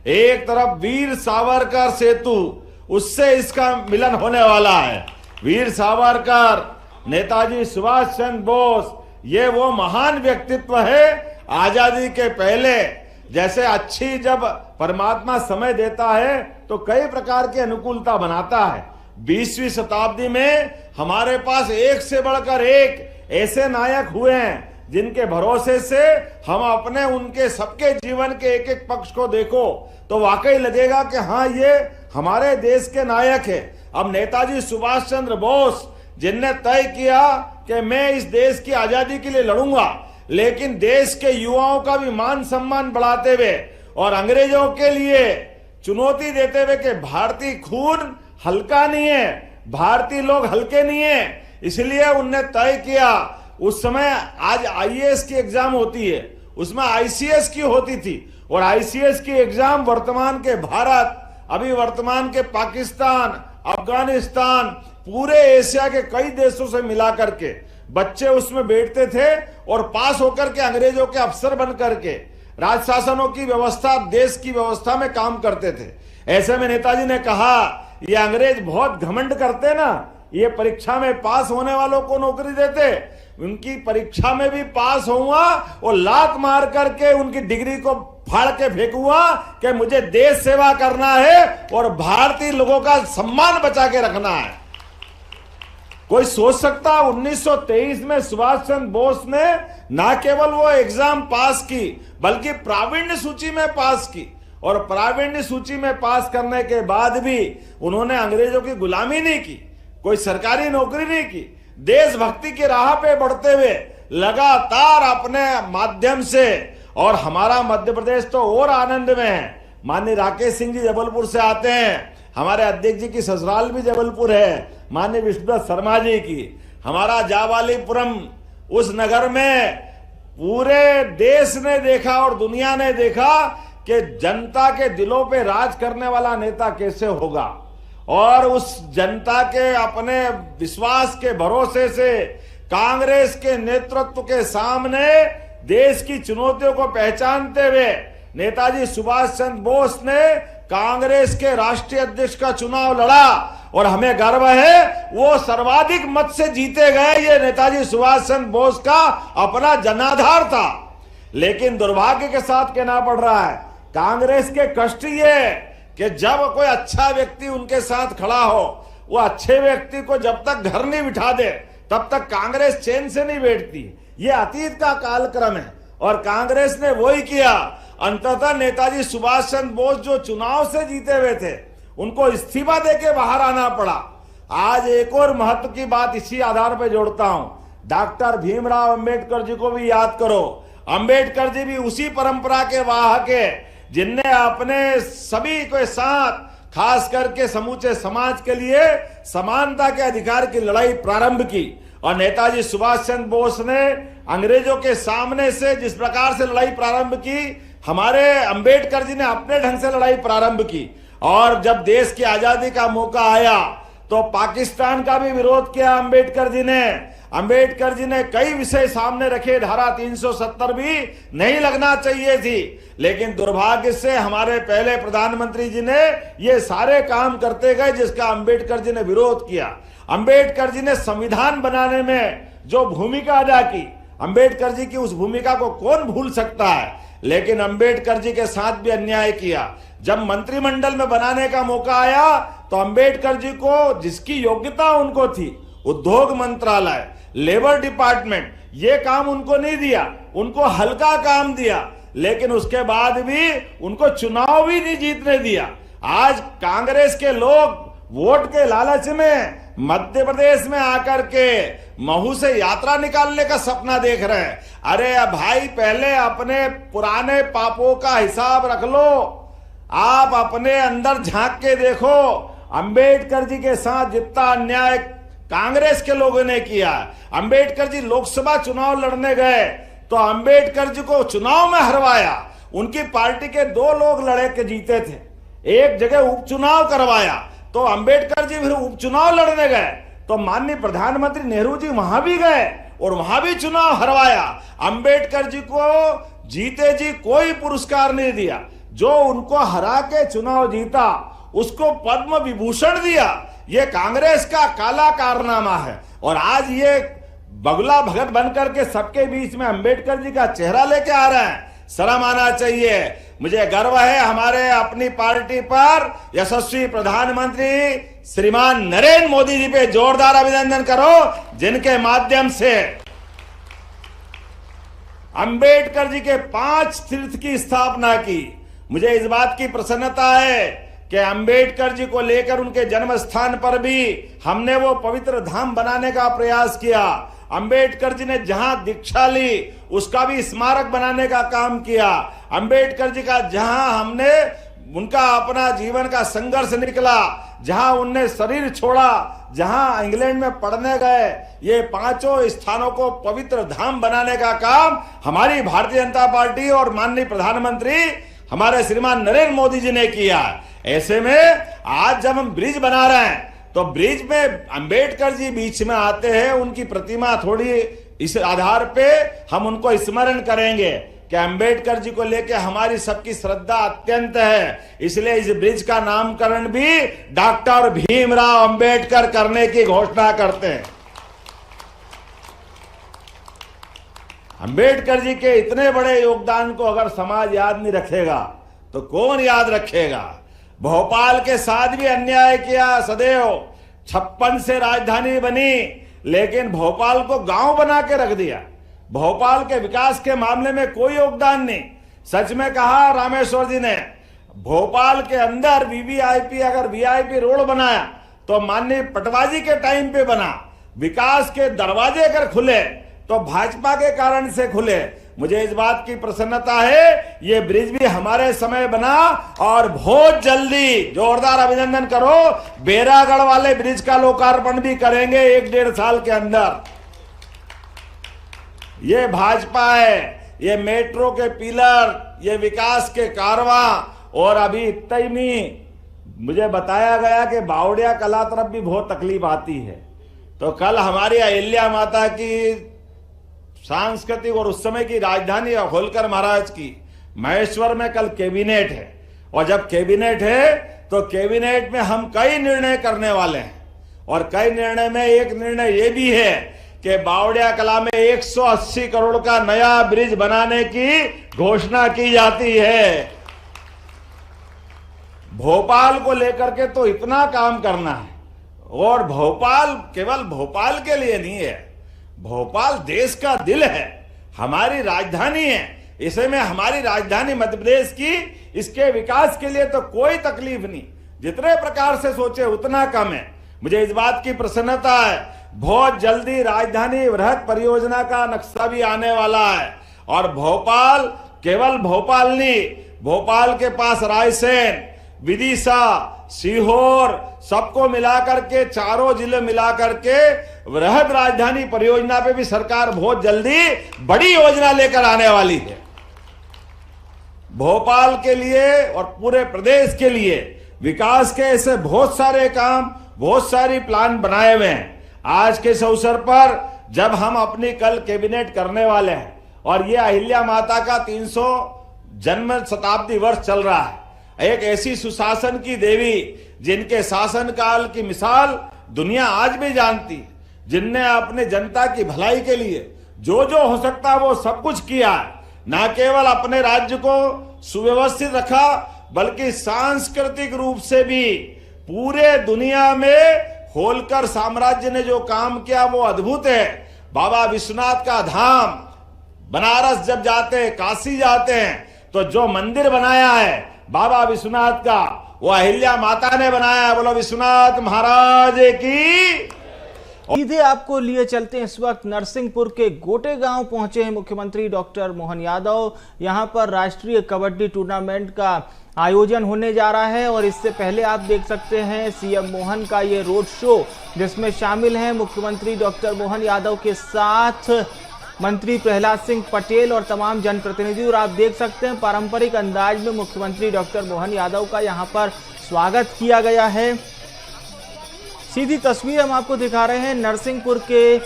एक तरफ वीर सावरकर सेतु, उससे इसका मिलन होने वाला है। वीर सावरकर, नेताजी सुभाष चंद्र बोस, ये वो महान व्यक्तित्व है आजादी के पहले। जैसे अच्छी जब परमात्मा समय देता है तो कई प्रकार की अनुकूलता बनाता है। 20वीं शताब्दी में हमारे पास एक से बढ़कर एक ऐसे नायक हुए हैं जिनके भरोसे से हम अपने उनके सबके जीवन के एक एक पक्ष को देखो तो वाकई लगेगा कि हाँ, ये हमारे देश के नायक है। अब नेताजी सुभाष चंद्र बोस, जिनने तय किया कि मैं इस देश की आजादी के लिए लड़ूंगा, लेकिन देश के युवाओं का भी मान सम्मान बढ़ाते हुए और अंग्रेजों के लिए चुनौती देते हुए कि भारतीय खून हल्का नहीं है, भारतीय लोग हल्के नहीं है, इसलिए उनने तय किया। उस समय आज आईएएस की एग्जाम होती है, उसमें आईसीएस की होती थी, और आईसीएस की एग्जाम वर्तमान के भारत, अभी वर्तमान के पाकिस्तान, अफगानिस्तान, पूरे एशिया के कई देशों से मिला करके बच्चे उसमें बैठते थे और पास होकर के अंग्रेजों के अफसर बन करके राजशासनों की व्यवस्था, देश की व्यवस्था में काम करते थे। ऐसे में नेताजी ने कहा, ये अंग्रेज बहुत घमंड करते ना, ये परीक्षा में पास होने वालों को नौकरी देते, उनकी परीक्षा में भी पास होऊंगा और लात मार करके उनकी डिग्री को फाड़ के फेंकूंगा कि मुझे देश सेवा करना है और भारतीय लोगों का सम्मान बचा के रखना है। कोई सोच सकता 1923 में सुभाष चंद्र बोस ने ना केवल वो एग्जाम पास की बल्कि प्रावीण्य सूची में पास की, और प्रावीण्य सूची में पास करने के बाद भी उन्होंने अंग्रेजों की गुलामी नहीं की, कोई सरकारी नौकरी नहीं की, देशभक्ति की राह पे बढ़ते हुए लगातार अपने माध्यम से, और हमारा मध्य प्रदेश तो और आनंद में है। माननीय राकेश सिंह जी जबलपुर से आते हैं, हमारे अध्यक्ष जी की ससुराल भी जबलपुर है, माननीय विष्णुदत्त शर्मा जी की, हमारा जावालीपुरम, उस नगर में पूरे देश ने देखा और दुनिया ने देखा कि जनता के दिलों पे राज करने वाला नेता कैसे होगा, और उस जनता के अपने विश्वास के भरोसे से कांग्रेस के नेतृत्व के सामने देश की चुनौतियों को पहचानते हुए नेताजी सुभाष चंद्र बोस ने कांग्रेस के राष्ट्रीय अध्यक्ष का चुनाव लड़ा, और हमें गर्व है वो सर्वाधिक मत से जीते गए। ये नेताजी सुभाष चंद्र बोस का अपना जनाधार था। लेकिन दुर्भाग्य के साथ कहना पड़ रहा है, कांग्रेस के कष्ट ये कि जब कोई अच्छा व्यक्ति उनके साथ खड़ा हो, वो अच्छे व्यक्ति को जब तक घर नहीं बिठा दे तब तक कांग्रेस चैन से नहीं बैठती। ये अतीत का कालक्रम है, और कांग्रेस ने वही किया। अंततः नेताजी सुभाष चंद्र बोस जो चुनाव से जीते हुए थे, उनको इस्तीफा देके बाहर आना पड़ा। आज एक और महत्व की बात इसी आधार पर जोड़ता हूं, डॉक्टर भीमराव अंबेडकर जी को भी याद करो। अंबेडकर जी भी उसी परंपरा के वाहक है जिनने अपने सभी के साथ, खास करके समूचे समाज के लिए समानता के अधिकार की लड़ाई प्रारंभ की। और नेताजी सुभाष चंद्र बोस ने अंग्रेजों के सामने से जिस प्रकार से लड़ाई प्रारंभ की, हमारे अंबेडकर जी ने अपने ढंग से लड़ाई प्रारंभ की। और जब देश की आजादी का मौका आया तो पाकिस्तान का भी विरोध किया अंबेडकर जी ने। अंबेडकर जी ने कई विषय सामने रखे, धारा 370 भी नहीं लगना चाहिए थी, लेकिन दुर्भाग्य से हमारे पहले प्रधानमंत्री जी ने ये सारे काम करते गए जिसका अंबेडकर जी ने विरोध किया। अंबेडकर जी ने संविधान बनाने में जो भूमिका अदा की, अंबेडकर जी की उस भूमिका को कौन भूल सकता है। लेकिन अंबेडकर जी के साथ भी अन्याय किया। जब मंत्रिमंडल में बनाने का मौका आया तो अंबेडकर जी को जिसकी योग्यता उनको थी, उद्योग मंत्रालय, लेबर डिपार्टमेंट, ये काम उनको नहीं दिया, उनको हल्का काम दिया। लेकिन उसके बाद भी उनको चुनाव भी नहीं जीतने दिया। आज कांग्रेस के लोग वोट के लालच में मध्य प्रदेश में आकर के महू से यात्रा निकालने का सपना देख रहे हैं। अरे भाई, पहले अपने पुराने पापों का हिसाब रख लो। आप अपने अंदर झांक के देखो, अंबेडकर जी के साथ जितना अन्याय कांग्रेस के लोगों ने किया। अंबेडकर जी लोकसभा चुनाव लड़ने गए तो अंबेडकर जी को चुनाव में हरवाया। उनकी पार्टी के 2 लोग लड़े के जीते थे, एक जगह उपचुनाव करवाया तो अंबेडकर जी फिर उपचुनाव लड़ने गए तो माननीय प्रधानमंत्री नेहरू जी वहां भी गए और वहां भी चुनाव हरवाया। अंबेडकर जी को जीते जी कोई पुरस्कार नहीं दिया, जो उनको हरा के चुनाव जीता उसको पद्म विभूषण दिया। ये कांग्रेस का काला कारनामा है। और आज ये बगुला भगत बनकर के सबके बीच में अंबेडकर जी का चेहरा लेके आ रहे हैं, शर्म आना चाहिए। मुझे गर्व है हमारे अपनी पार्टी पर यशस्वी प्रधानमंत्री श्रीमान नरेंद्र मोदी जी पे जोरदार अभिनंदन करो, जिनके माध्यम से अंबेडकर जी के 5 तीर्थ की स्थापना की। मुझे इस बात की प्रसन्नता है कि अंबेडकर जी को लेकर उनके जन्म स्थान पर भी हमने वो पवित्र धाम बनाने का प्रयास किया। अंबेडकर जी ने जहां दीक्षा ली उसका भी स्मारक बनाने का काम किया। अंबेडकर जी का जहां हमने उनका अपना जीवन का संघर्ष निकला, जहां उनने शरीर छोड़ा, जहां इंग्लैंड में पढ़ने गए, ये 5 स्थानों को पवित्र धाम बनाने का काम हमारी भारतीय जनता पार्टी और माननीय प्रधानमंत्री हमारे श्रीमान नरेंद्र मोदी जी ने किया। ऐसे में आज जब हम ब्रिज बना रहे हैं तो ब्रिज में अंबेडकर जी बीच में आते हैं, उनकी प्रतिमा थोड़ी इस आधार पे हम उनको स्मरण करेंगे कि अंबेडकर जी को लेकर हमारी सबकी श्रद्धा अत्यंत है। इसलिए इस ब्रिज का नामकरण भी डॉक्टर भीमराव अंबेडकर करने की घोषणा करते हैं। अंबेडकर जी के इतने बड़े योगदान को अगर समाज याद नहीं रखेगा तो कौन याद रखेगा। भोपाल के साथ भी अन्याय किया सदैव, 56 से राजधानी बनी लेकिन भोपाल को गांव बना के रख दिया। भोपाल के विकास के मामले में कोई योगदान नहीं। सच में कहा रामेश्वर जी ने, भोपाल के अंदर वीवीआईपी अगर वीआईपी रोड बनाया तो माननीय पटवाजी के टाइम पे बना। विकास के दरवाजे अगर खुले तो भाजपा के कारण से खुले। मुझे इस बात की प्रसन्नता है, ये ब्रिज भी हमारे समय बना और बहुत जल्दी, जोरदार अभिनंदन करो, बेरागढ़ वाले ब्रिज का लोकार्पण भी करेंगे 1-1.5 साल के अंदर। ये भाजपा है, ये मेट्रो के पिलर, ये विकास के कारवां। और अभी इतना ही नहीं, मुझे बताया गया कि बावड़िया कला तरफ भी बहुत तकलीफ आती है। तो कल हमारी अहिल्या माता की सांस्कृतिक और उस समय की राजधानी होलकर महाराज की महेश्वर में कल कैबिनेट है, और जब कैबिनेट है तो कैबिनेट में हम कई निर्णय करने वाले हैं। और कई निर्णय में एक निर्णय ये भी है कि बावड़िया कला में 180 करोड़ का नया ब्रिज बनाने की घोषणा की जाती है। भोपाल को लेकर के तो इतना काम करना है, और भोपाल केवल भोपाल के लिए नहीं है, भोपाल देश का दिल है, हमारी राजधानी है। इसे में हमारी राजधानी मध्य प्रदेश की, इसके विकास के लिए तो कोई तकलीफ नहीं। जितने प्रकार से सोचे उतना कम है। मुझे इस बात की प्रसन्नता है, बहुत जल्दी राजधानी वृहद परियोजना का नक्शा भी आने वाला है। और भोपाल केवल भोपाल नहीं, भोपाल के पास रायसेन, विदिशा, सीहोर, सबको मिलाकर के, चारों जिले मिलाकर के वृहद राजधानी परियोजना पे भी सरकार बहुत जल्दी बड़ी योजना लेकर आने वाली है। भोपाल के लिए और पूरे प्रदेश के लिए विकास के ऐसे बहुत सारे काम, बहुत सारी प्लान बनाए हुए हैं। आज के इस अवसर पर जब हम अपनी कल कैबिनेट करने वाले हैं, और ये अहिल्या माता का 300 जन्म शताब्दी वर्ष चल रहा है, एक ऐसी सुशासन की देवी जिनके शासन काल की मिसाल दुनिया आज भी जानती, जिनने अपने जनता की भलाई के लिए जो जो हो सकता है वो सब कुछ किया है। न केवल अपने राज्य को सुव्यवस्थित रखा, बल्कि सांस्कृतिक रूप से भी पूरे दुनिया में होलकर साम्राज्य ने जो काम किया वो अद्भुत है। बाबा विश्वनाथ का धाम, बनारस जब जाते हैं, काशी जाते हैं, तो जो मंदिर बनाया है बाबा विश्वनाथ का, वो अहिल्या माता ने बनाया। बोलो विश्वनाथ महाराज की। सीधे आपको लिए चलते हैं, इस वक्त नरसिंहपुर के गोटे गांव पहुंचे हैं मुख्यमंत्री डॉक्टर मोहन यादव। यहां पर राष्ट्रीय कबड्डी टूर्नामेंट का आयोजन होने जा रहा है, और इससे पहले आप देख सकते हैं सीएम मोहन का ये रोड शो, जिसमें शामिल हैं मुख्यमंत्री डॉक्टर मोहन यादव के साथ मंत्री प्रहलाद सिंह पटेल और तमाम जनप्रतिनिधि। और आप देख सकते हैं पारंपरिक अंदाज में मुख्यमंत्री डॉक्टर मोहन यादव का यहां पर स्वागत किया गया है। सीधी तस्वीर हम आपको दिखा रहे हैं, नरसिंहपुर के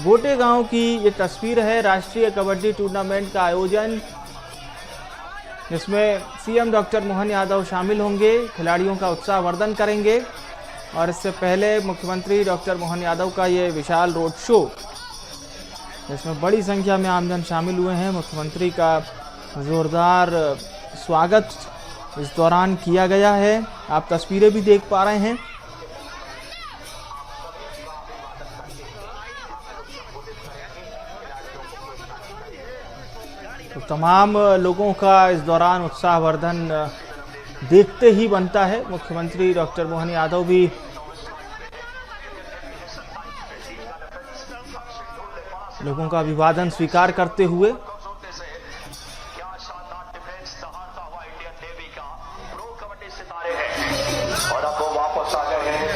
गोटे गांव की ये तस्वीर है। राष्ट्रीय कबड्डी टूर्नामेंट का आयोजन, जिसमें सीएम डॉक्टर मोहन यादव शामिल होंगे, खिलाड़ियों का उत्साहवर्धन करेंगे। और इससे पहले मुख्यमंत्री डॉक्टर मोहन यादव का ये विशाल रोड शो, जिसमें बड़ी संख्या में आमजन शामिल हुए हैं। मुख्यमंत्री का जोरदार स्वागत इस दौरान किया गया है। आप तस्वीरें भी देख पा रहे हैं। तो तमाम लोगों का इस दौरान उत्साहवर्धन देखते ही बनता है। मुख्यमंत्री डॉक्टर मोहन यादव भी लोगों का अभिवादन स्वीकार करते हुए और अब वो वापस आ गए हैं।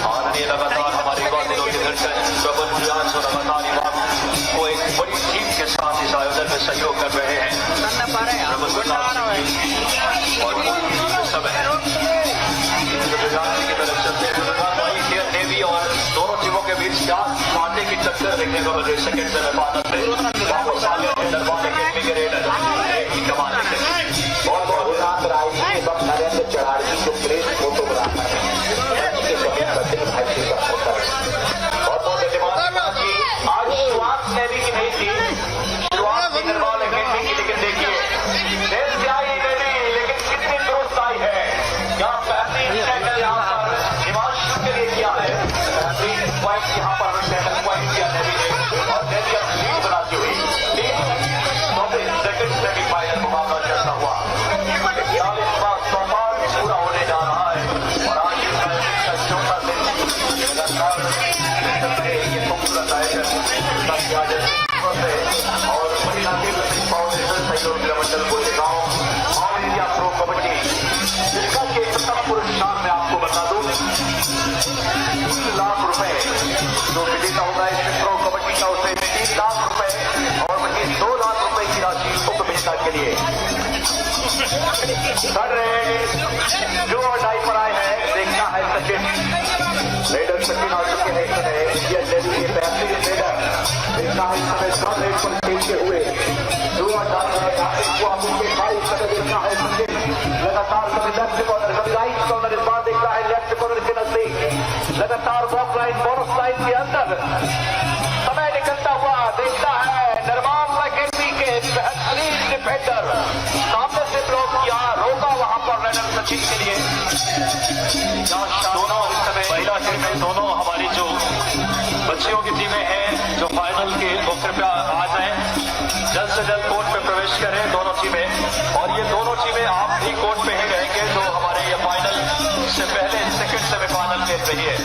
आदरणीय लगातार हमारे दिलों के धड़कन प्रबल प्रयास और लगातार वो एक बड़ी टीम के साथ इस आयोजन में सहयोग कर रहे हैं। और समय की तरफ चलते नेवी और दोनों टीमों के बीच क्या मारने की टक्कर देखने को मिले। सेकंड वापस आ गए दरबार के रेडर बहुत बहुत नरेंद्र चढ़ाई प्रतियोगिता के लिए कर रहे जो डाई पर आए हैं। देखना है सचिन, रेडर सचिन आ चुके हैं इंडियन नेवी के बेहतरीन रेडर। देखना है इस समय कम रेट पर खेलते हुए जो डाई है को आप उनके भाई समय देखना है सचिन लगातार कभी लेफ्ट कॉर्नर कभी राइट कॉर्नर, इस बार देखना है लेफ्ट कॉर्नर के नजदीक लगातार बॉक्स लाइन बोनस लाइन के अंदर समय निकलता हुआ देखता है निर्माण अकेडमी के बेहतरीन डिफेंडर सामने से ब्लॉक किया, रोका वहां पर रेडर सचिन के लिए। दोनों इस समय महिला टीम में दोनों हमारी जो बच्चियों की टीमें हैं जो फाइनल के वो कृपया आ जाएं, जल्द से जल्द कोर्ट में प्रवेश करें दोनों टीमें। और ये दोनों टीमें आप भी कोर्ट में ही रहेंगे जो हमारे ये फाइनल से पहले सेकंड सेमीफाइनल खेल रही है।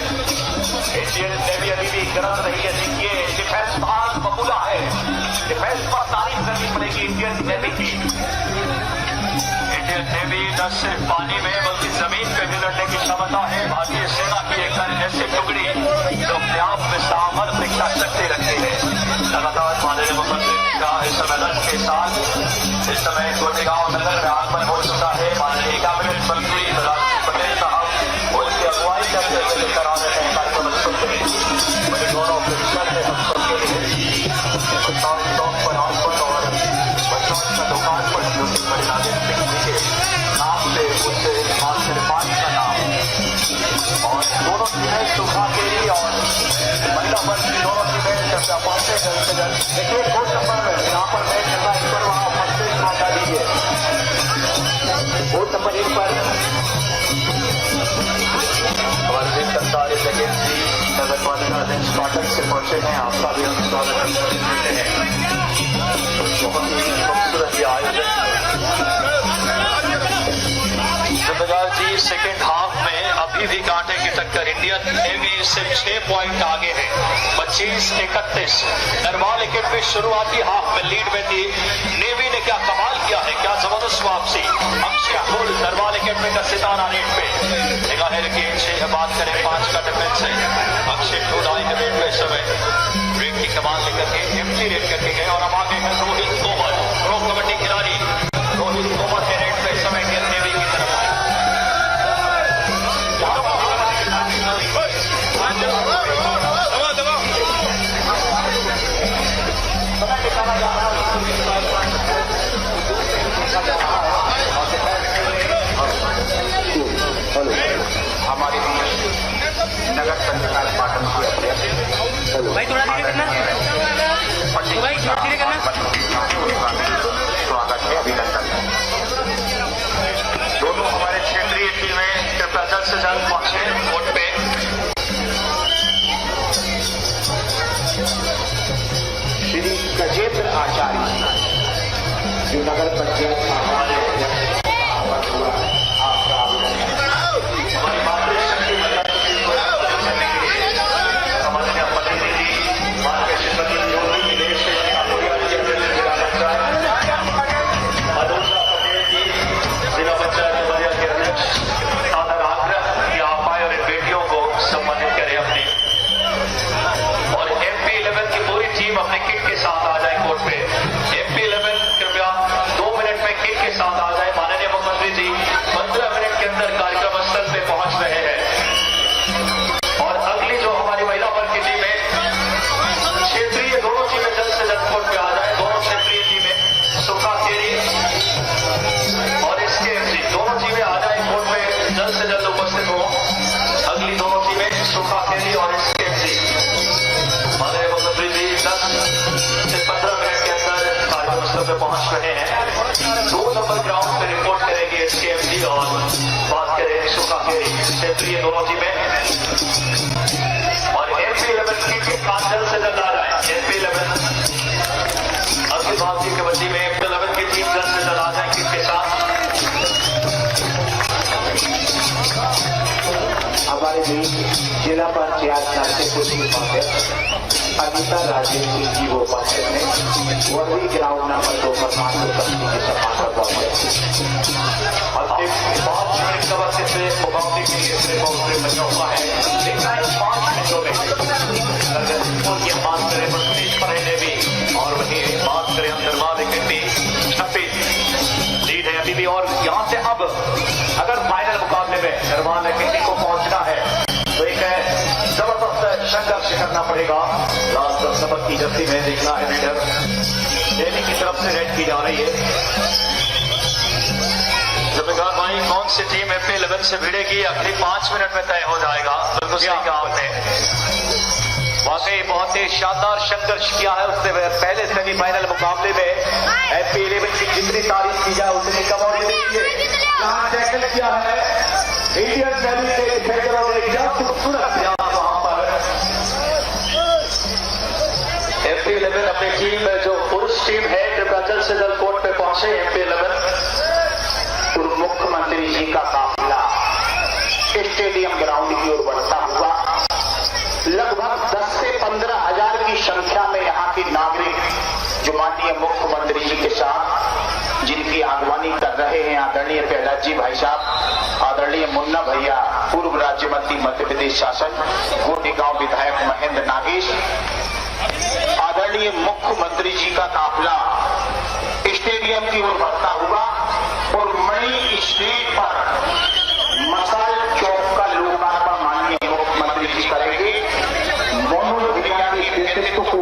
इंडियन नेवी अभी भी गरज रही है। देखिए डिफेंस बहुत बबूला है, डिफेंस पर तारीफ करनी पड़ेगी इंडियन नेवी की। इंडियन नेवी न सिर्फ पानी में बल्कि जमीन पे भी लड़ने की क्षमता है। भारतीय सेना की एक ऐसी टुकड़ी जो अपने आप में सामर्थ्य का शक्ति रखती है। लगातार माननीय मुख्यमंत्री का इस सम्मेलन के साथ इस समय गोटेगांव नगर में आगमन हो चुका है। माननीय कैबिनेट मंत्री पटेल साहब उनकी अगुवाई करते हुए लेकर आ रहे हैं कार्यक्रम मुझे दोनों ऑफिसर ने हम सबके लिए चौक पर आसपत और बच्चों का दुकान पर जो कि नागेंद्र सिंह जी के नाम से उससे पांच का नाम और दोनों टीमें सुखा केरी और महिला वर्ग की दोनों टीमें चर्चा पहुंचे जल्द से जल्द। देखिए कोर्ट नंबर यहाँ पर मैच चल रहा है, इस पर वहाँ फंसते माता दीजिए कोर्ट नंबर 1 पर हमारे सरकारी सेकेंडरी नगर पालिका अध्यक्ष पाठक से पहुंचे हैं। आपका भी हम स्वागत करते हैं। बहुत ही खूबसूरत ये आयोजन जिम्मेदार जी सेकेंड हाफ में अभी भी कांटे की टक्कर। इंडियन नेवी सिर्फ 6 पॉइंट आगे है 25-31। नरवाल अकेडमी शुरुआती हाफ में लीड में थी। नेवी ने क्या कमाल किया है, क्या जबरदस्त वापसी। अक्षय फुल नरवाल अकेडमी का सितारा रेट पे निगाहें रखिए। 6 बात करें 5 का डिफेंस है। अक्षय फुल आई के रेट पे समय रेट की कमाल लेकर के एमटी रेट करके गए और अब आगे है रोहित तोमर, प्रो कबड्डी खिलाड़ी रोहित तोमर के रेट पे समय इंडियन नेवी की तरफ हमारी नगर पंचायत पाटन की अध्यक्ष भाई थोड़ा धीरे करना, भाई धीरे करना। स्वागत है, अभिनंदन। दोनों हमारे क्षेत्रीय टीमें कृपया जल्द से जल्द पहुंचे कोर्ट पे। श्री गजेंद्र आचार्य जो नगर पंचायत हमारे अपने किट के साथ आ जाए कोर्ट पे। MP11 कृपया 2 मिनट में किट के साथ आ जाए। माननीय मुख्यमंत्री जी 15 मिनट के अंदर कार्यक्रम स्थल पे पहुंच रहे हैं। और अगली जो हमारी महिला वर्ग की टीम है क्षेत्रीय दोनों टीमें जल्द से जल्द कोर्ट पे आ जाए। दोनों क्षेत्रीय टीमें सुखा केरी और SKMG दोनों टीमें आ जाए कोर्ट पे जल्द से जल्द उपस्थित हो। अगली दोनों टीमें सुखा केरी और SKMG माननीय मुख्यमंत्री जी 10 से 15 मिनट के अंदर कार्यक्रम स्थल पे पहुंच रहे हैं। 2 नंबर ग्राउंड पे रिपोर्ट करेगी SKMG और बात करें सुखा केरी क्षेत्रीय दोनों टीमें। और MP11 की साथ जल्द से जल्द आ जाए। MP11 अखिल भारतीय कबड्डी में MP11 की टीम जल्द से जल्द आ जाए किसके साथ। हमारे जिला पंचायत नरसिंहपुर की अध्यक्ष अनिता राजेश सिंह जी वो उपस्थित हैं। वर्दी ग्राउंड नंबर 2 पर मात्र कंपनी के सम्मान पर पहुंचे। और बहुत कबड्डी से मुकाबले के लिए बाउंड्री में मौका है। देखना है 5 मिनटों में ये बात करें भी और वही बात करें हम दरबार अकेडमी 26 अगर फाइनल मुकाबले में निर्वाण किसी को पहुंचना है तो एक जबरदस्त संघर्ष करना पड़ेगा। लास्ट सबक की जर्सी में देखना है लीडर दिल्ली की तरफ से रेड की जा रही है। जबरदस्त भाई कौन सी टीम एफए 11 से भिड़ेगी आखिरी 5 मिनट में तय हो जाएगा। बिल्कुल सही कहा आपने, वाकई बहुत ही शानदार संघर्ष किया है। उससे पहले सेमीफाइनल मुकाबले में एफए 11 की जितनी तारीफ की जाए उतनी कम होनी चाहिए। यहाँ टैकल किया है इंडियन नेवी के डिफेंडरों ने, क्या खूबसूरत प्रयास वहां पर। एफए 11 अपनी टीम में जो पुरुष टीम है जल से जल कोर्ट पे पहुंचे एफए 11 पूर्व मुख्यमंत्री जी का काफिला स्टेडियम ग्राउंड की ओर बढ़ता हुआ लगभग 10 से 15 हजार की संख्या में यहाँ के नागरिक जो माननीय मुख्यमंत्री जी के साथ जिनकी आगवानी कर रहे हैं आदरणीय प्रहलाद जी भाई साहब, आदरणीय मुन्ना भैया पूर्व राज्य मंत्री मध्य प्रदेश शासन, गोटेगांव विधायक महेंद्र नागेश, आदरणीय मुख्यमंत्री जी का काफिला स्टेडियम की ओर बढ़ता हुआ और मणि स्ट्रीट पर मसाल चौक का लोकार्पण माननीय मुख्यमंत्री जी करेंगे। मोनू भैया के व्यक्तित्व को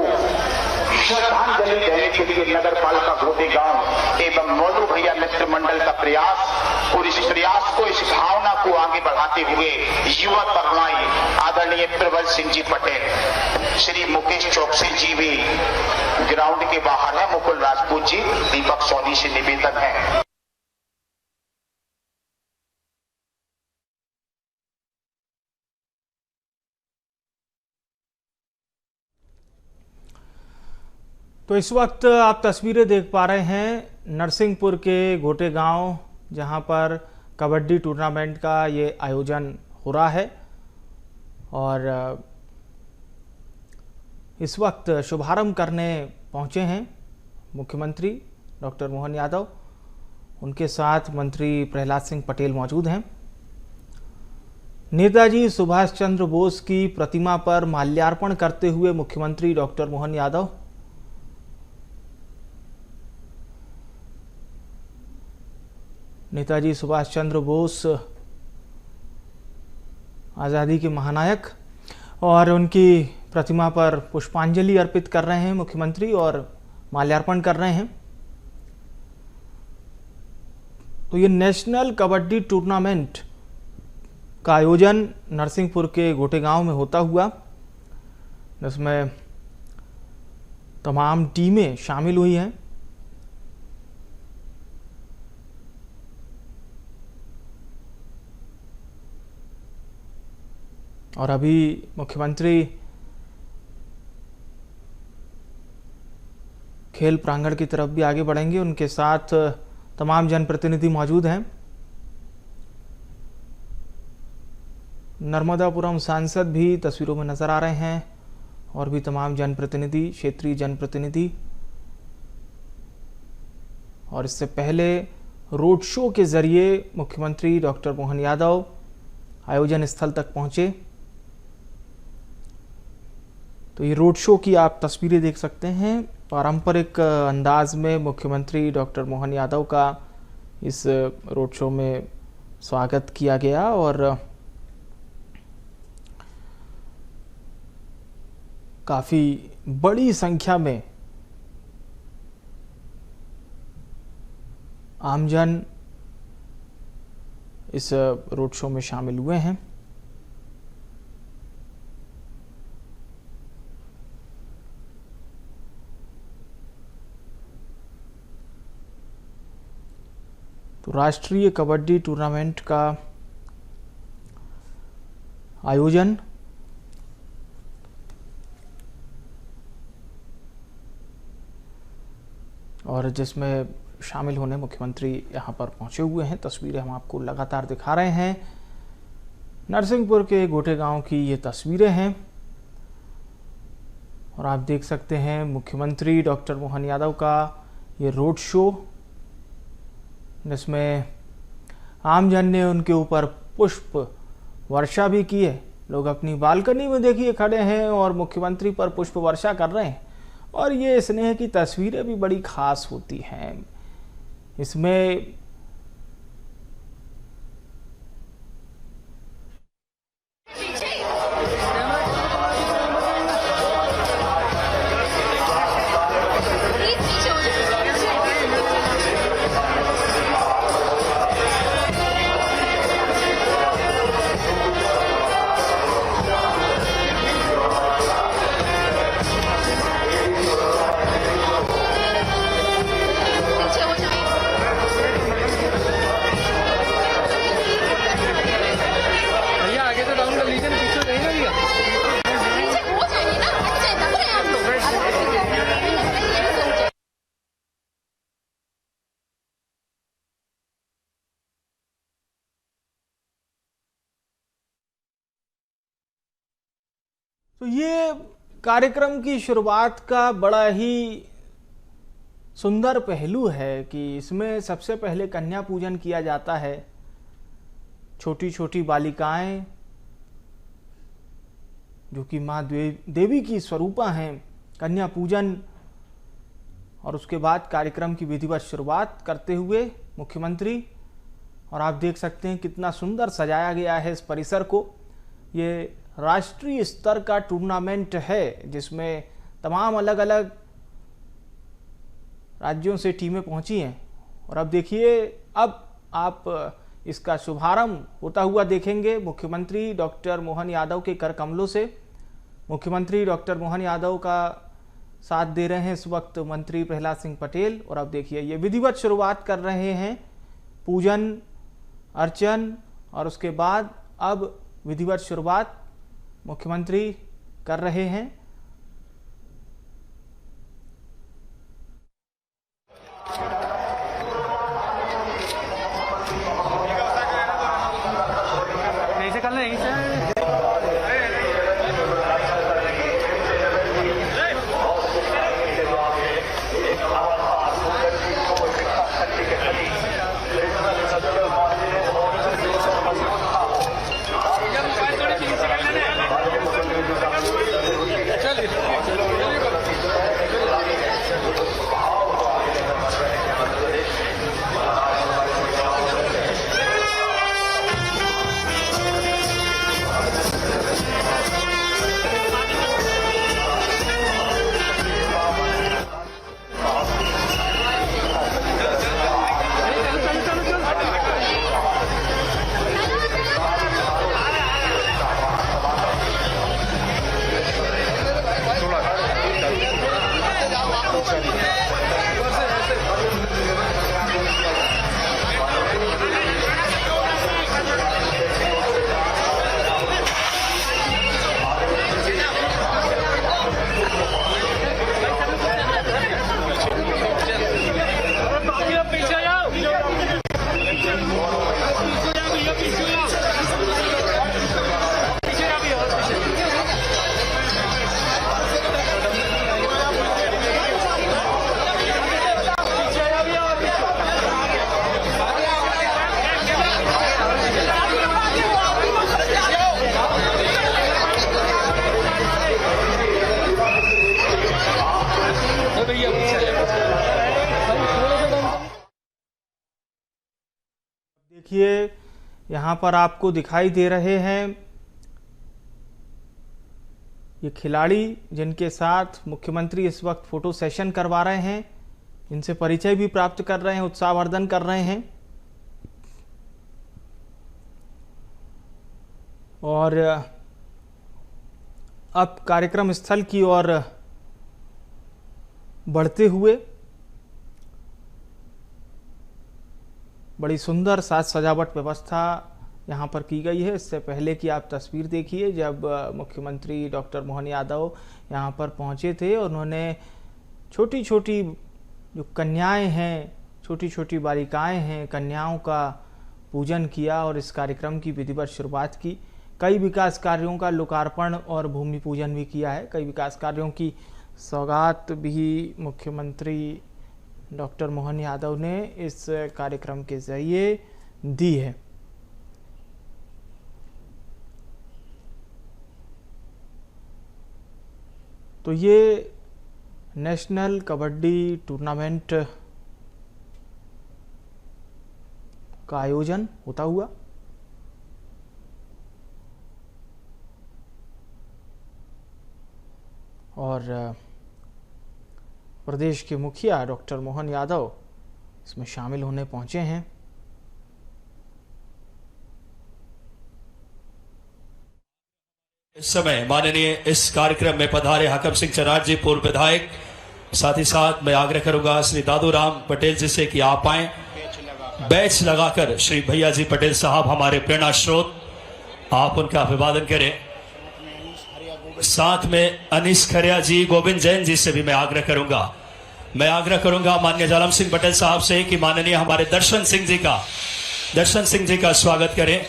श्रद्धांजलि देने के लिए नगर पालिका गोटेगांव एवं मोनू भैया मित्र मंडल का प्रयास और इस प्रयास को, इस भावना को आगे बढ़ाते हुए युवा तरुणाई आदरणीय प्रबल सिंह जी पटेल, श्री मुकेश चौकसी जी भी ग्राउंड के बाहर है, मुकुल राजपूत जी, दीपक सोनी से निवेदन है। तो इस वक्त आप तस्वीरें देख पा रहे हैं नरसिंहपुर के गोटेगांव, जहां पर कबड्डी टूर्नामेंट का ये आयोजन हो रहा है और इस वक्त शुभारंभ करने पहुंचे हैं मुख्यमंत्री डॉक्टर मोहन यादव। उनके साथ मंत्री प्रहलाद सिंह पटेल मौजूद हैं। नेताजी सुभाष चंद्र बोस की प्रतिमा पर माल्यार्पण करते हुए मुख्यमंत्री डॉक्टर मोहन यादव नेताजी सुभाष चंद्र बोस आज़ादी के महानायक और उनकी प्रतिमा पर पुष्पांजलि अर्पित कर रहे हैं मुख्यमंत्री और माल्यार्पण कर रहे हैं। तो ये नेशनल कबड्डी टूर्नामेंट का आयोजन नरसिंहपुर के गोटेगांव में होता हुआ, जिसमें तमाम टीमें शामिल हुई हैं। और अभी मुख्यमंत्री खेल प्रांगण की तरफ भी आगे बढ़ेंगे। उनके साथ तमाम जनप्रतिनिधि मौजूद हैं। नर्मदापुरम सांसद भी तस्वीरों में नजर आ रहे हैं और भी तमाम जनप्रतिनिधि, क्षेत्रीय जनप्रतिनिधि। और इससे पहले रोड शो के जरिए मुख्यमंत्री डॉक्टर मोहन यादव आयोजन स्थल तक पहुंचे। तो ये रोड शो की आप तस्वीरें देख सकते हैं। पारंपरिक अंदाज में मुख्यमंत्री डॉक्टर मोहन यादव का इस रोड शो में स्वागत किया गया और काफ़ी बड़ी संख्या में आमजन इस रोड शो में शामिल हुए हैं। तो राष्ट्रीय कबड्डी टूर्नामेंट का आयोजन और जिसमें शामिल होने मुख्यमंत्री यहां पर पहुंचे हुए हैं। तस्वीरें हम आपको लगातार दिखा रहे हैं। नरसिंहपुर के गोटेगांव की ये तस्वीरें हैं और आप देख सकते हैं मुख्यमंत्री डॉक्टर मोहन यादव का ये रोड शो, जिसमें आमजन ने उनके ऊपर पुष्प वर्षा भी की है। लोग अपनी बालकनी में देखिए खड़े हैं और मुख्यमंत्री पर पुष्प वर्षा कर रहे हैं। और ये स्नेह की तस्वीरें भी बड़ी खास होती हैं। इसमें तो ये कार्यक्रम की शुरुआत का बड़ा ही सुंदर पहलू है कि इसमें सबसे पहले कन्या पूजन किया जाता है। छोटी छोटी बालिकाएं जो कि माँ देवी की स्वरूपा हैं, कन्या पूजन, और उसके बाद कार्यक्रम की विधिवत शुरुआत करते हुए मुख्यमंत्री, और आप देख सकते हैं कितना सुंदर सजाया गया है इस परिसर को। ये राष्ट्रीय स्तर का टूर्नामेंट है जिसमें तमाम अलग अलग राज्यों से टीमें पहुंची हैं। और अब देखिए, अब आप इसका शुभारंभ होता हुआ देखेंगे मुख्यमंत्री डॉक्टर मोहन यादव के कर कमलों से। मुख्यमंत्री डॉक्टर मोहन यादव का साथ दे रहे हैं इस वक्त मंत्री प्रहलाद सिंह पटेल। और अब देखिए, ये विधिवत शुरुआत कर रहे हैं, पूजन अर्चन, और उसके बाद अब विधिवत शुरुआत मुख्यमंत्री कर रहे हैं। देखिए, यहाँ पर आपको दिखाई दे रहे हैं ये खिलाड़ी जिनके साथ मुख्यमंत्री इस वक्त फोटो सेशन करवा रहे हैं, इनसे परिचय भी प्राप्त कर रहे हैं, उत्साहवर्धन कर रहे हैं। और अब कार्यक्रम स्थल की ओर बढ़ते हुए बड़ी सुंदर साज सजावट व्यवस्था यहाँ पर की गई है। इससे पहले की आप तस्वीर देखिए, जब मुख्यमंत्री डॉक्टर मोहन यादव यहाँ पर पहुँचे थे, उन्होंने छोटी छोटी जो कन्याएं हैं, छोटी छोटी बालिकाएं हैं, कन्याओं का पूजन किया और इस कार्यक्रम की विधिवत शुरुआत की। कई विकास कार्यों का लोकार्पण और भूमि पूजन भी किया है। कई विकास कार्यों की सौगात भी मुख्यमंत्री डॉक्टर मोहन यादव ने इस कार्यक्रम के जरिए दी है। तो ये नेशनल कबड्डी टूर्नामेंट का आयोजन होता हुआ और प्रदेश के मुखिया डॉक्टर मोहन यादव इसमें शामिल होने पहुंचे हैं। इस समय माननीय इस कार्यक्रम में पधारे हकम सिंह चरार जी, पूर्व विधायक, साथ ही साथ मैं आग्रह करूंगा श्री दादूराम पटेल जी से कि आप आए, बैच लगाकर श्री भैया जी पटेल साहब हमारे प्रेरणा स्रोत, आप उनका अभिवादन करें। साथ में अनीस खरिया जी, गोविंद जैन जी से भी मैं आग्रह करूंगा माननीय जालम सिंह पटेल साहब से कि माननीय हमारे दर्शन सिंह जी का स्वागत करें।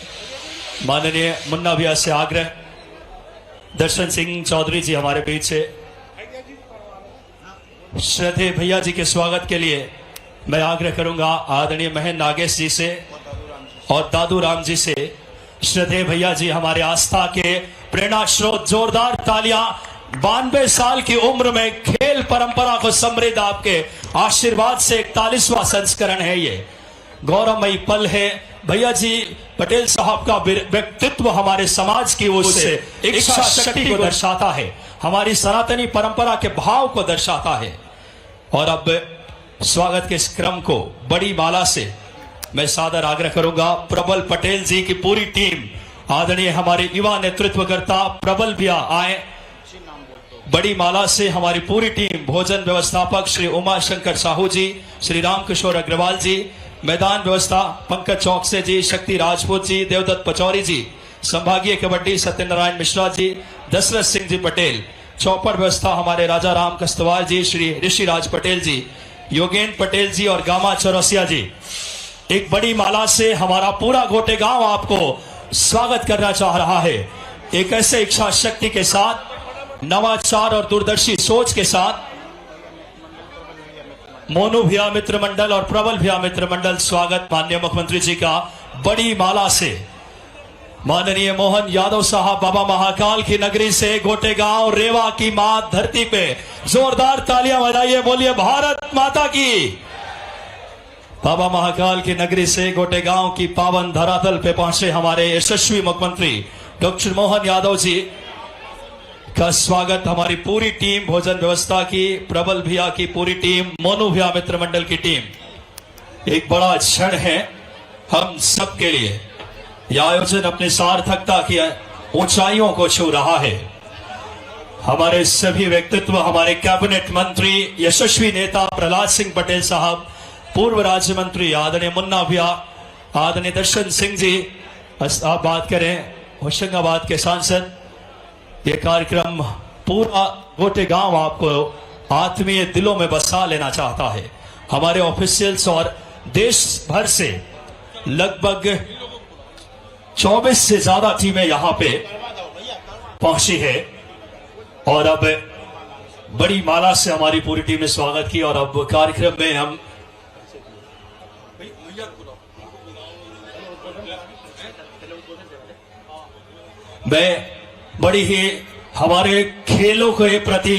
माननीय मुन्ना भैया से आग्रह, दर्शन सिंह चौधरी जी हमारे बीच से श्रद्धेय भैया जी के स्वागत के लिए मैं आग्रह करूंगा आदरणीय महेंद्र नागेश जी से और दादू राम जी से। श्रद्धेय भैया जी हमारे आस्था के प्रेरणा स्रोत, जोरदार तालियां। 92 साल की उम्र में खेल परंपरा को समृद्ध आपके आशीर्वाद से 41वां संस्करण है। ये गौरवमयी पल है। भैया जी पटेल साहब का व्यक्तित्व हमारे समाज की ओर से इच्छा शक्ति को दर्शाता है, हमारी सनातनी परंपरा के भाव को दर्शाता है। और अब स्वागत के इस क्रम को बड़ी माला से मैं सादर आग्रह करूंगा प्रबल पटेल जी की पूरी टीम, आदरणीय हमारे युवा नेतृत्वकर्ता प्रबल भैया आए। बड़ी माला से हमारी पूरी टीम, भोजन व्यवस्थापक श्री उमा शंकर साहू जी, श्री रामकिशोर अग्रवाल जी, मैदान व्यवस्था पंकज चौकसे जी, शक्ति राजपूत जी, देवदत्त पचौरी जी, संभागीय कबड्डी सत्यनारायण मिश्रा जी, दशरथ सिंह जी पटेल, चौपर व्यवस्था हमारे राजा राम कस्तवार जी, श्री ऋषिराज पटेल जी, योगेंद्र पटेल जी और गामा चौरसिया जी। एक बड़ी माला से हमारा पूरा गोटे गांव आपको स्वागत करना चाह रहा है। एक ऐसे इच्छा शक्ति के साथ, नवाचार और दूरदर्शी सोच के साथ मोनू भैया मित्र मंडल और प्रबल भैया मित्र मंडल स्वागत माननीय मुख्यमंत्री जी का बड़ी माला से। माननीय मोहन यादव साहब बाबा महाकाल की नगरी से गोटे गांव रेवा की मां धरती पे जोरदार तालियां बजाइए, बोलिए भारत माता की। बाबा महाकाल की नगरी से गोटे गांव की पावन धरातल पे पहुंचे हमारे यशस्वी मुख्यमंत्री डॉक्टर मोहन यादव जी का स्वागत हमारी पूरी टीम, भोजन व्यवस्था की, प्रबल भैया की पूरी टीम, मोनू भैया मित्र मंडल की टीम। एक बड़ा क्षण है हम सबके लिए। यह आयोजन अपनी सार्थकता की ऊंचाइयों को छू रहा है। हमारे सभी व्यक्तित्व, हमारे कैबिनेट मंत्री, यशस्वी नेता प्रहलाद सिंह पटेल साहब, पूर्व राज्य मंत्री आदरणीय मुन्ना भैया, आदरणीय दर्शन सिंह जी, आप बात करें होशंगाबाद के सांसद। ये कार्यक्रम पूरा गोटे गांव आपको आत्मीय दिलों में बसा लेना चाहता है। हमारे ऑफिशियल्स और देश भर से लगभग 24 से ज्यादा टीमें यहां पे पहुंची है और अब बड़ी माला से हमारी पूरी टीम ने स्वागत किया। और अब कार्यक्रम में हम बड़ी ही हमारे खेलों के प्रति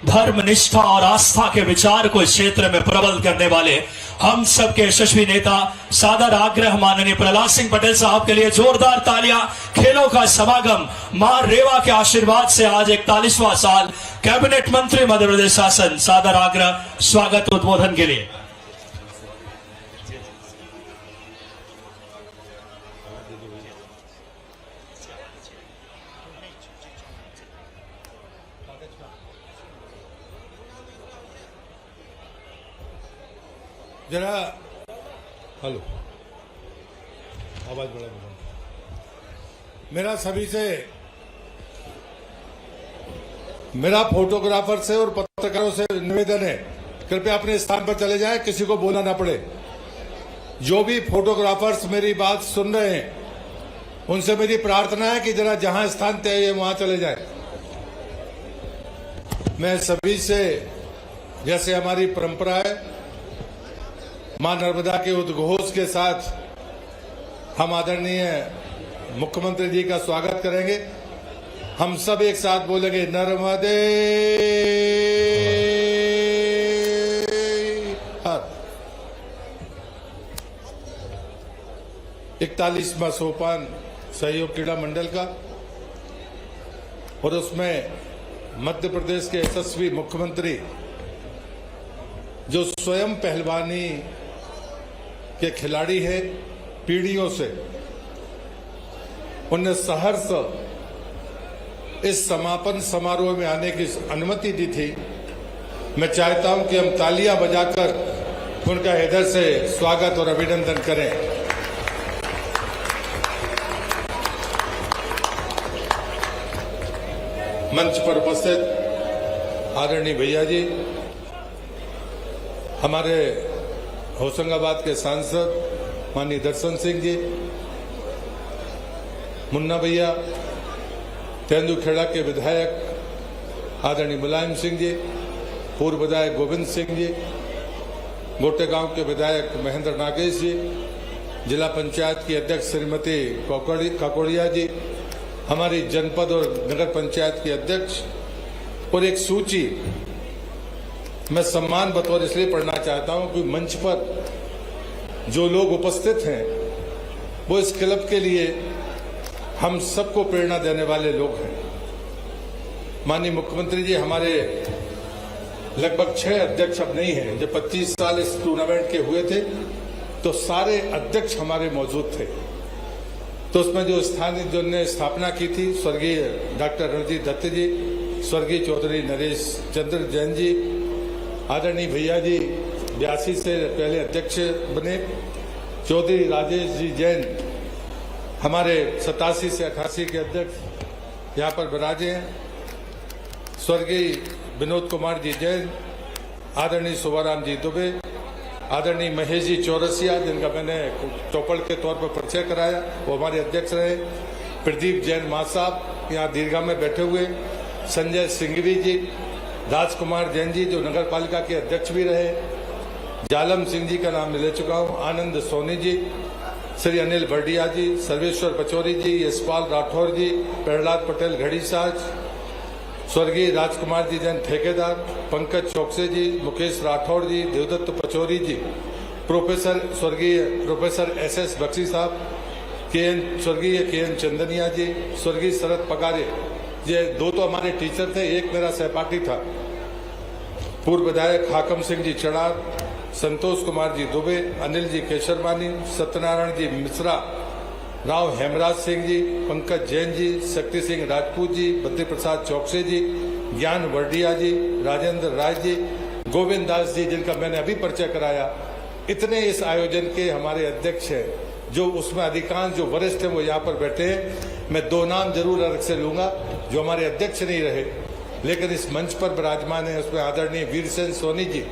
धर्म निष्ठा और आस्था के विचार को इस क्षेत्र में प्रबल करने वाले हम सबके यशस्वी नेता, सादर आग्रह माननीय प्रहलाद सिंह पटेल साहब के लिए जोरदार तालियां। खेलों का समागम, मां रेवा के आशीर्वाद से आज 41वां साल, कैबिनेट मंत्री मध्य प्रदेश शासन, सादर आग्रह स्वागत उद्बोधन के लिए। जरा हेलो, आवाज बड़ा बोलो। मेरा सभी से, मेरा फोटोग्राफर से और पत्रकारों से निवेदन है, कृपया अपने स्थान पर चले जाएं, किसी को बोलना ना पड़े। जो भी फोटोग्राफर्स मेरी बात सुन रहे हैं उनसे मेरी प्रार्थना है कि जरा जहां स्थान तय है वहां चले जाएं। मैं सभी से, जैसे हमारी परंपरा है, मां नर्मदा के उद्घोष के साथ हम आदरणीय मुख्यमंत्री जी का स्वागत करेंगे। हम सब एक साथ बोलेंगे नर्मदे हर। 41वां सोपान सहयोग क्रीड़ा मंडल का, और उसमें मध्य प्रदेश के यशस्वी मुख्यमंत्री जो स्वयं पहलवानी के खिलाड़ी है पीढ़ियों से, उन्हें सहर्ष इस समापन समारोह में आने की अनुमति दी थी। मैं चाहता हूं कि हम तालियां बजाकर उनका हृदय से स्वागत और अभिनंदन करें। मंच पर उपस्थित आदरणीय भैया जी, हमारे होशंगाबाद के सांसद माननीय दर्शन सिंह जी, मुन्ना भैया, तेंदुखेड़ा के विधायक आदरणीय मुलायम सिंह जी, पूर्व विधायक गोविंद सिंह जी, गोटेगांव के विधायक महेंद्र नागेश जी, जिला पंचायत की अध्यक्ष श्रीमती काकोड़िया जी, हमारी जनपद और नगर पंचायत की अध्यक्ष, और एक सूची मैं सम्मान बतौर इसलिए पढ़ना चाहता हूं कि मंच पर जो लोग उपस्थित हैं वो इस क्लब के लिए हम सबको प्रेरणा देने वाले लोग हैं। माननीय मुख्यमंत्री जी, हमारे लगभग 6 अध्यक्ष अब नहीं हैं। जब 25 साल इस टूर्नामेंट के हुए थे तो सारे अध्यक्ष हमारे मौजूद थे। तो उसमें जो स्थानीय जो ने स्थापना की थी, स्वर्गीय डॉक्टर रणजीत दत्त जी, स्वर्गीय चौधरी नरेश चंद्र जैन जी, आदरणीय भैया जी 82 से पहले अध्यक्ष बने, चौधरी राजेश जी जैन हमारे 87 से 88 के अध्यक्ष यहाँ पर विराजे हैं, स्वर्गीय विनोद कुमार जी जैन, आदरणीय सुबाराम जी दुबे, आदरणीय महेश जी चौरसिया, जिनका मैंने चौपड़ के तौर पर परिचय कराया, वो हमारे अध्यक्ष रहे, प्रदीप जैन मां साहब यहाँ दीर्घा में बैठे हुए, संजय सिंघवी जी, राजकुमार जैन जी जो नगर पालिका के अध्यक्ष भी रहे, जालम सिंह जी का नाम ले चुका हूँ, आनंद सोनी जी, श्री अनिल बर्डिया जी, सर्वेश्वर पचौरी जी, यशपाल राठौर जी, प्रहलाद पटेल घड़ी साज, स्वर्गीय राजकुमार जी जैन ठेकेदार, पंकज चौकसे जी, मुकेश राठौर जी, देवदत्त पचौरी जी, स्वर्गीय प्रोफेसर SS बख्शी साहब, स्वर्गीय KN चंदनिया जी, स्वर्गीय शरद पगारे, ये 2 तो हमारे टीचर थे, एक मेरा सहपाठी था, पूर्व विधायक हाकम सिंह जी चढ़ार, संतोष कुमार जी दुबे, अनिल जी केशरवानी, सत्यनारायण जी मिश्रा, राव हेमराज सिंह जी, पंकज जैन जी, शक्ति सिंह राजपूत जी, बद्री प्रसाद चौकसे जी, ज्ञान वर्डिया जी, राजेंद्र राय जी, गोविंद दास जी, जिनका मैंने अभी परिचय कराया, इतने इस आयोजन के हमारे अध्यक्ष हैं। जो उसमें अधिकांश जो वरिष्ठ हैं वो यहाँ पर बैठे हैं। मैं 2 नाम जरूर अलग से लूंगा जो हमारे अध्यक्ष नहीं रहे लेकिन इस मंच पर विराजमान है। उसमें आदरणीय वीरसेन सोनी जी,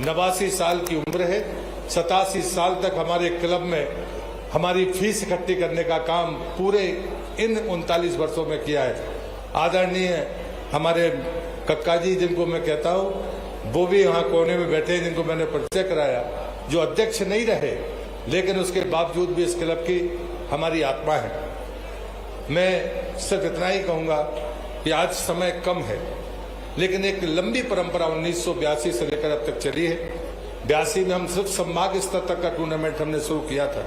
89 साल की उम्र है, 87 साल तक हमारे क्लब में हमारी फीस इकट्ठी करने का काम पूरे इन 39 वर्षों में किया है। आदरणीय हमारे कक्का जी, जिनको मैं कहता हूँ, वो भी यहाँ कोने में बैठे हैं, जिनको मैंने परिचय कराया, जो अध्यक्ष नहीं रहे लेकिन उसके बावजूद भी इस क्लब की हमारी आत्मा है। मैं सिर्फ इतना ही कहूँगा कि आज समय कम है लेकिन एक लंबी परंपरा 1982 से लेकर अब तक चली है। 82 में हम सिर्फ संभाग स्तर तक का टूर्नामेंट हमने शुरू किया था।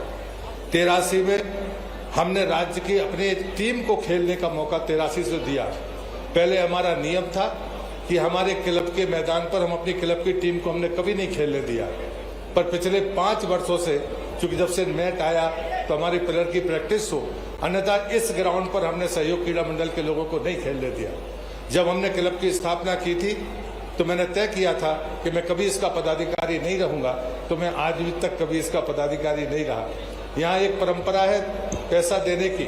83 में हमने राज्य की अपनी टीम को खेलने का मौका 83 से दिया। पहले हमारा नियम था कि हमारे क्लब के मैदान पर हम अपनी क्लब की टीम को हमने कभी नहीं खेलने दिया, पर पिछले 5 वर्षों से चूंकि जब से नेट आया तो हमारे प्लेयर की प्रैक्टिस हो, अन्यथा इस ग्राउंड पर हमने सहयोग क्रीड़ा मंडल के लोगों को नहीं खेलने दिया। जब हमने क्लब की स्थापना की थी तो मैंने तय किया था कि मैं कभी इसका पदाधिकारी नहीं रहूंगा, तो मैं आज भी तक कभी इसका पदाधिकारी नहीं रहा। यहाँ एक परंपरा है पैसा देने की,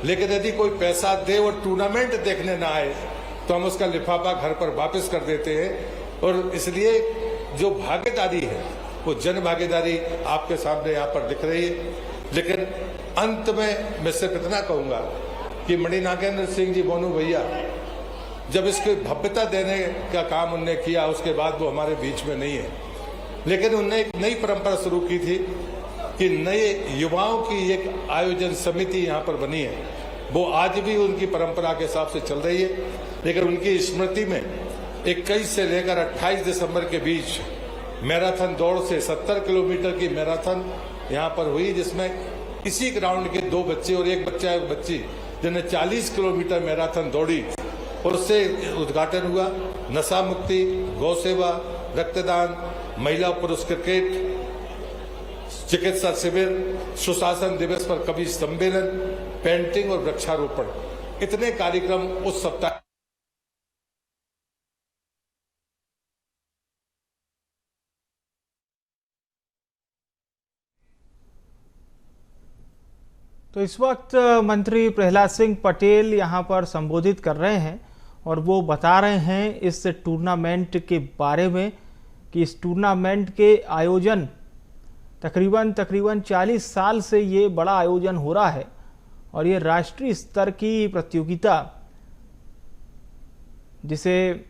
लेकिन यदि कोई पैसा दे और टूर्नामेंट देखने ना आए तो हम उसका लिफाफा घर पर वापस कर देते हैं। और इसलिए जो भागीदारी है वो जन भागीदारी आपके सामने यहाँ पर दिख रही है। लेकिन अंत में मैं सिर्फ इतना कहूंगा कि मणि नागेंद्र सिंह जी मोनू भैया, जब इसकी भव्यता देने का काम उनने किया उसके बाद वो हमारे बीच में नहीं है, लेकिन उनने एक नई परंपरा शुरू की थी कि नए युवाओं की एक आयोजन समिति यहाँ पर बनी है। वो आज भी उनकी परंपरा के हिसाब से चल रही है, लेकिन उनकी स्मृति में 21 से लेकर 28 दिसंबर के बीच मैराथन दौड़ से 70 किलोमीटर की मैराथन यहाँ पर हुई, जिसमें इसी ग्राउंड के 2 बच्चे और एक बच्चा एक बच्ची जिन्हें 40 किलोमीटर मैराथन दौड़ी और उससे उद्घाटन हुआ। नशा मुक्ति, गौ सेवा, रक्तदान, महिला पुरुष क्रिकेट, चिकित्सा शिविर, सुशासन दिवस पर कवि सम्मेलन, पेंटिंग और वृक्षारोपण, इतने कार्यक्रम उस सप्ताह। तो इस वक्त मंत्री प्रहलाद सिंह पटेल यहाँ पर संबोधित कर रहे हैं और वो बता रहे हैं इस टूर्नामेंट के बारे में कि इस टूर्नामेंट के आयोजन तकरीबन 40 साल से ये बड़ा आयोजन हो रहा है और ये राष्ट्रीय स्तर की प्रतियोगिता जिसे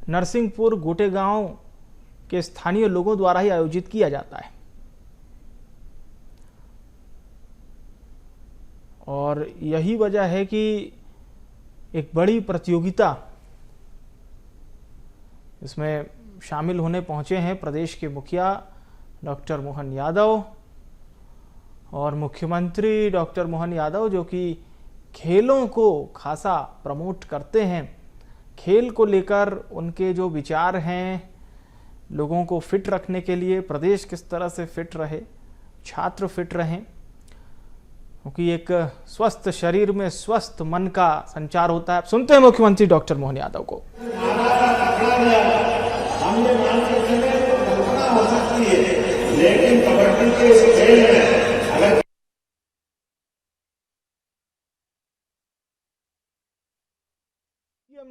नरसिंहपुर गोटेगांव के स्थानीय लोगों द्वारा ही आयोजित किया जाता है। और यही वजह है कि एक बड़ी प्रतियोगिता इसमें शामिल होने पहुंचे हैं प्रदेश के मुखिया डॉक्टर मोहन यादव और मुख्यमंत्री डॉक्टर मोहन यादव, जो कि खेलों को खासा प्रमोट करते हैं। खेल को लेकर उनके जो विचार हैं, लोगों को फिट रखने के लिए, प्रदेश किस तरह से फिट रहे, छात्र फिट रहें, क्योंकि एक स्वस्थ शरीर में स्वस्थ मन का संचार होता है। सुनते हैं मुख्यमंत्री डॉक्टर मोहन यादव को। लेकिन कबड्डी के इस खेल में अगर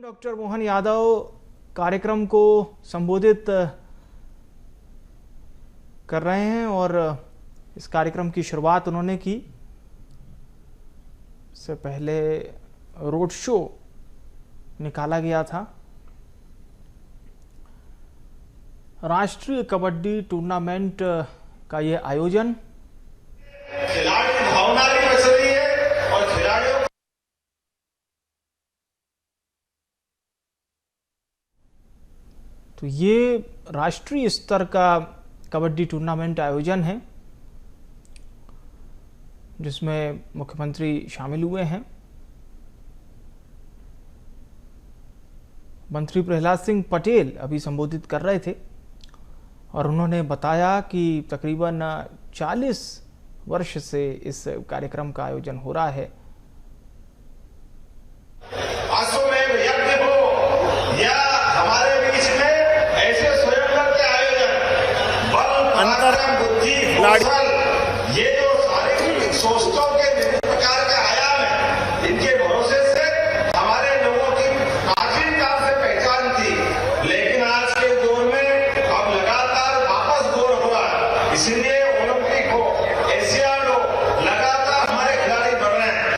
डॉक्टर मोहन यादव कार्यक्रम को संबोधित कर रहे हैं और इस कार्यक्रम की शुरुआत उन्होंने की। इससे पहले रोड शो निकाला गया था। राष्ट्रीय कबड्डी टूर्नामेंट का ये आयोजन खिलाड़ी भावना भी बच रही है और खिलाड़ियों तो ये राष्ट्रीय स्तर का कबड्डी टूर्नामेंट आयोजन है, जिसमें मुख्यमंत्री शामिल हुए हैं। मंत्री प्रहलाद सिंह पटेल अभी संबोधित कर रहे थे और उन्होंने बताया कि तकरीबन 40 वर्ष से इस कार्यक्रम का आयोजन हो रहा है। अश्वमेध यज्ञ हो या हमारे बीच में ऐसे स्वयंवर के आयोजन, बल, पराक्रम, बुद्धि, कौशल, ये जो सारी सोचों के विभिन्न प्रकार के आयाम हैं, इनके भरोसे से हमारे लोगों की प्राचीन काल से पहचान थी, लेकिन आज के दौर में अब लगातार वापस दौर हो रहा है। इसलिए ओलंपिक हो, एशियाड हो, लगातार हमारे खिलाड़ी बढ़ रहे हैं।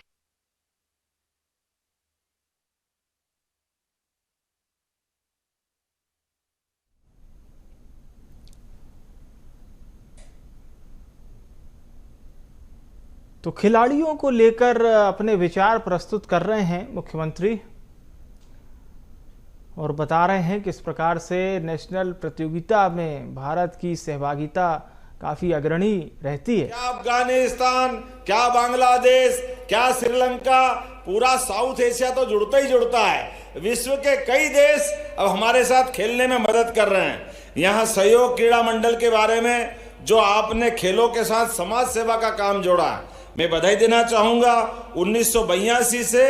तो खिलाड़ियों को लेकर अपने विचार प्रस्तुत कर रहे हैं मुख्यमंत्री और बता रहे हैं किस प्रकार से नेशनल प्रतियोगिता में भारत की सहभागिता काफी अग्रणी रहती है। क्या अफगानिस्तान, क्या बांग्लादेश, क्या श्रीलंका, पूरा साउथ एशिया तो जुड़ता ही जुड़ता है। विश्व के कई देश अब हमारे साथ खेलने में मदद कर रहे हैं। यहाँ सहयोग क्रीड़ा मंडल के बारे में जो आपने खेलों के साथ समाज सेवा का काम जोड़ा है, मैं बधाई देना चाहूंगा। 1982 से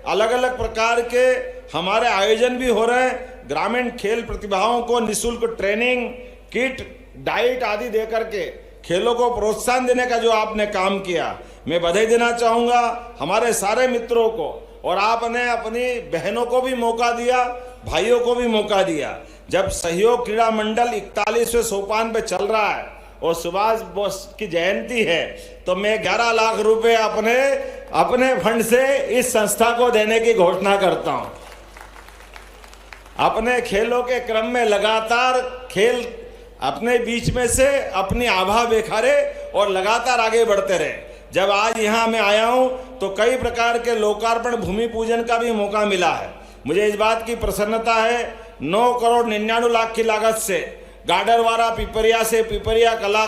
अलग अलग प्रकार के हमारे आयोजन भी हो रहे हैं। ग्रामीण खेल प्रतिभाओं को निःशुल्क ट्रेनिंग, किट, डाइट आदि देकर के खेलों को प्रोत्साहन देने का जो आपने काम किया, मैं बधाई देना चाहूंगा हमारे सारे मित्रों को। और आपने अपनी बहनों को भी मौका दिया, भाइयों को भी मौका दिया। जब सहयोग क्रीड़ा मंडल 41वें सोपान पे चल रहा है और सुभाष बोस की जयंती है, तो मैं 11 लाख रुपए अपने फंड से इस संस्था को देने की घोषणा करता हूं। अपने खेलों के क्रम में लगातार खेल अपने बीच में से अपनी आभा बिखारे और लगातार आगे बढ़ते रहे। जब आज यहां मैं आया हूं तो कई प्रकार के लोकार्पण, भूमि पूजन का भी मौका मिला है। मुझे इस बात की प्रसन्नता है, 9 करोड़ 99 लाख की लागत से गाडरवारा पिपरिया से पिपरिया कला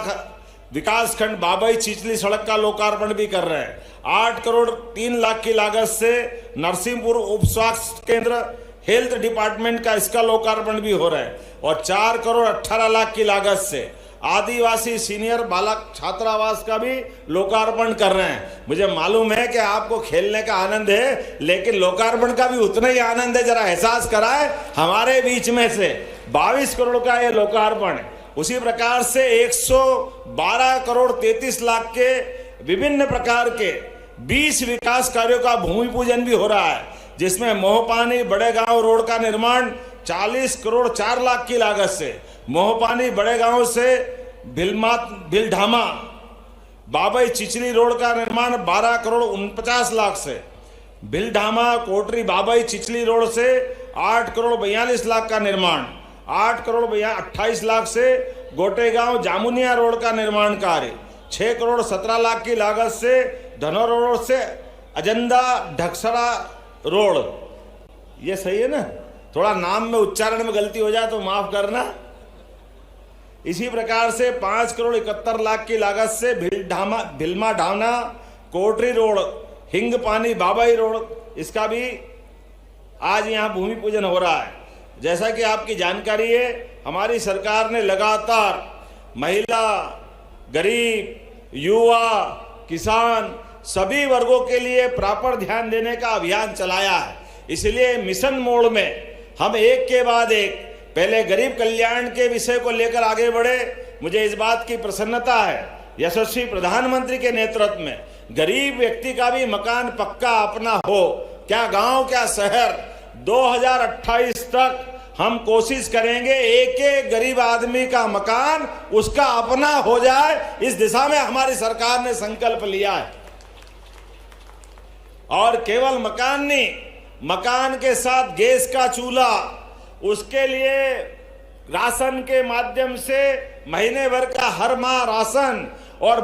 विकास खंड बाबई चिचली सड़क का लोकार्पण भी कर रहे हैं। 8 करोड़ 3 लाख की लागत से नरसिंहपुर उप स्वास्थ्य केंद्र हेल्थ डिपार्टमेंट का इसका लोकार्पण भी हो रहा है। और 4 करोड़ 18 लाख की लागत से आदिवासी सीनियर बालक छात्रावास का भी लोकार्पण कर रहे हैं। मुझे मालूम है कि आपको खेलने का आनंद है, लेकिन लोकार्पण का भी उतना ही आनंद है। जरा एहसास कराए, हमारे बीच में से 22 करोड़ का ये लोकार्पण। उसी प्रकार से 112 करोड़ 33 लाख के विभिन्न प्रकार के 20 विकास कार्यों का भूमि पूजन भी हो रहा है, जिसमें मोहपानी बड़े गांव रोड का निर्माण 40 करोड़ 4 लाख की लागत से, मोहपानी बड़े गांव से भिलढामा बाबई चिचली रोड का निर्माण 12 करोड़ 49 लाख से, भिलढामा कोटरी बाबई चिचली रोड से 8 करोड़ 42 लाख का निर्माण, 8 करोड़ 28 लाख से गोटेगांव जामुनिया रोड का निर्माण कार्य, 6 करोड़ 17 लाख की लागत से धनौर रोड से अजंदा ढक्सरा रोड। ये सही है ना? थोड़ा नाम में उच्चारण में गलती हो जाए तो माफ करना। इसी प्रकार से 5 करोड़ 71 लाख की लागत से भिलमा ढावना कोटरी रोड, हिंग पानी बाबाई रोड, इसका भी आज यहाँ भूमि पूजन हो रहा है। जैसा कि आपकी जानकारी है, हमारी सरकार ने लगातार महिला, गरीब, युवा, किसान सभी वर्गों के लिए प्रॉपर ध्यान देने का अभियान चलाया है। इसलिए मिशन मोड में हम एक के बाद एक पहले गरीब कल्याण के विषय को लेकर आगे बढ़े। मुझे इस बात की प्रसन्नता है, यशस्वी प्रधानमंत्री के नेतृत्व में गरीब व्यक्ति का भी मकान पक्का अपना हो, क्या गांव क्या शहर। 2028 तक हम कोशिश करेंगे एक एक गरीब आदमी का मकान उसका अपना हो जाए। इस दिशा में हमारी सरकार ने संकल्प लिया है। और केवल मकान नहीं, मकान के साथ गैस का चूल्हा, उसके लिए राशन के माध्यम से महीने भर का हर माह राशन और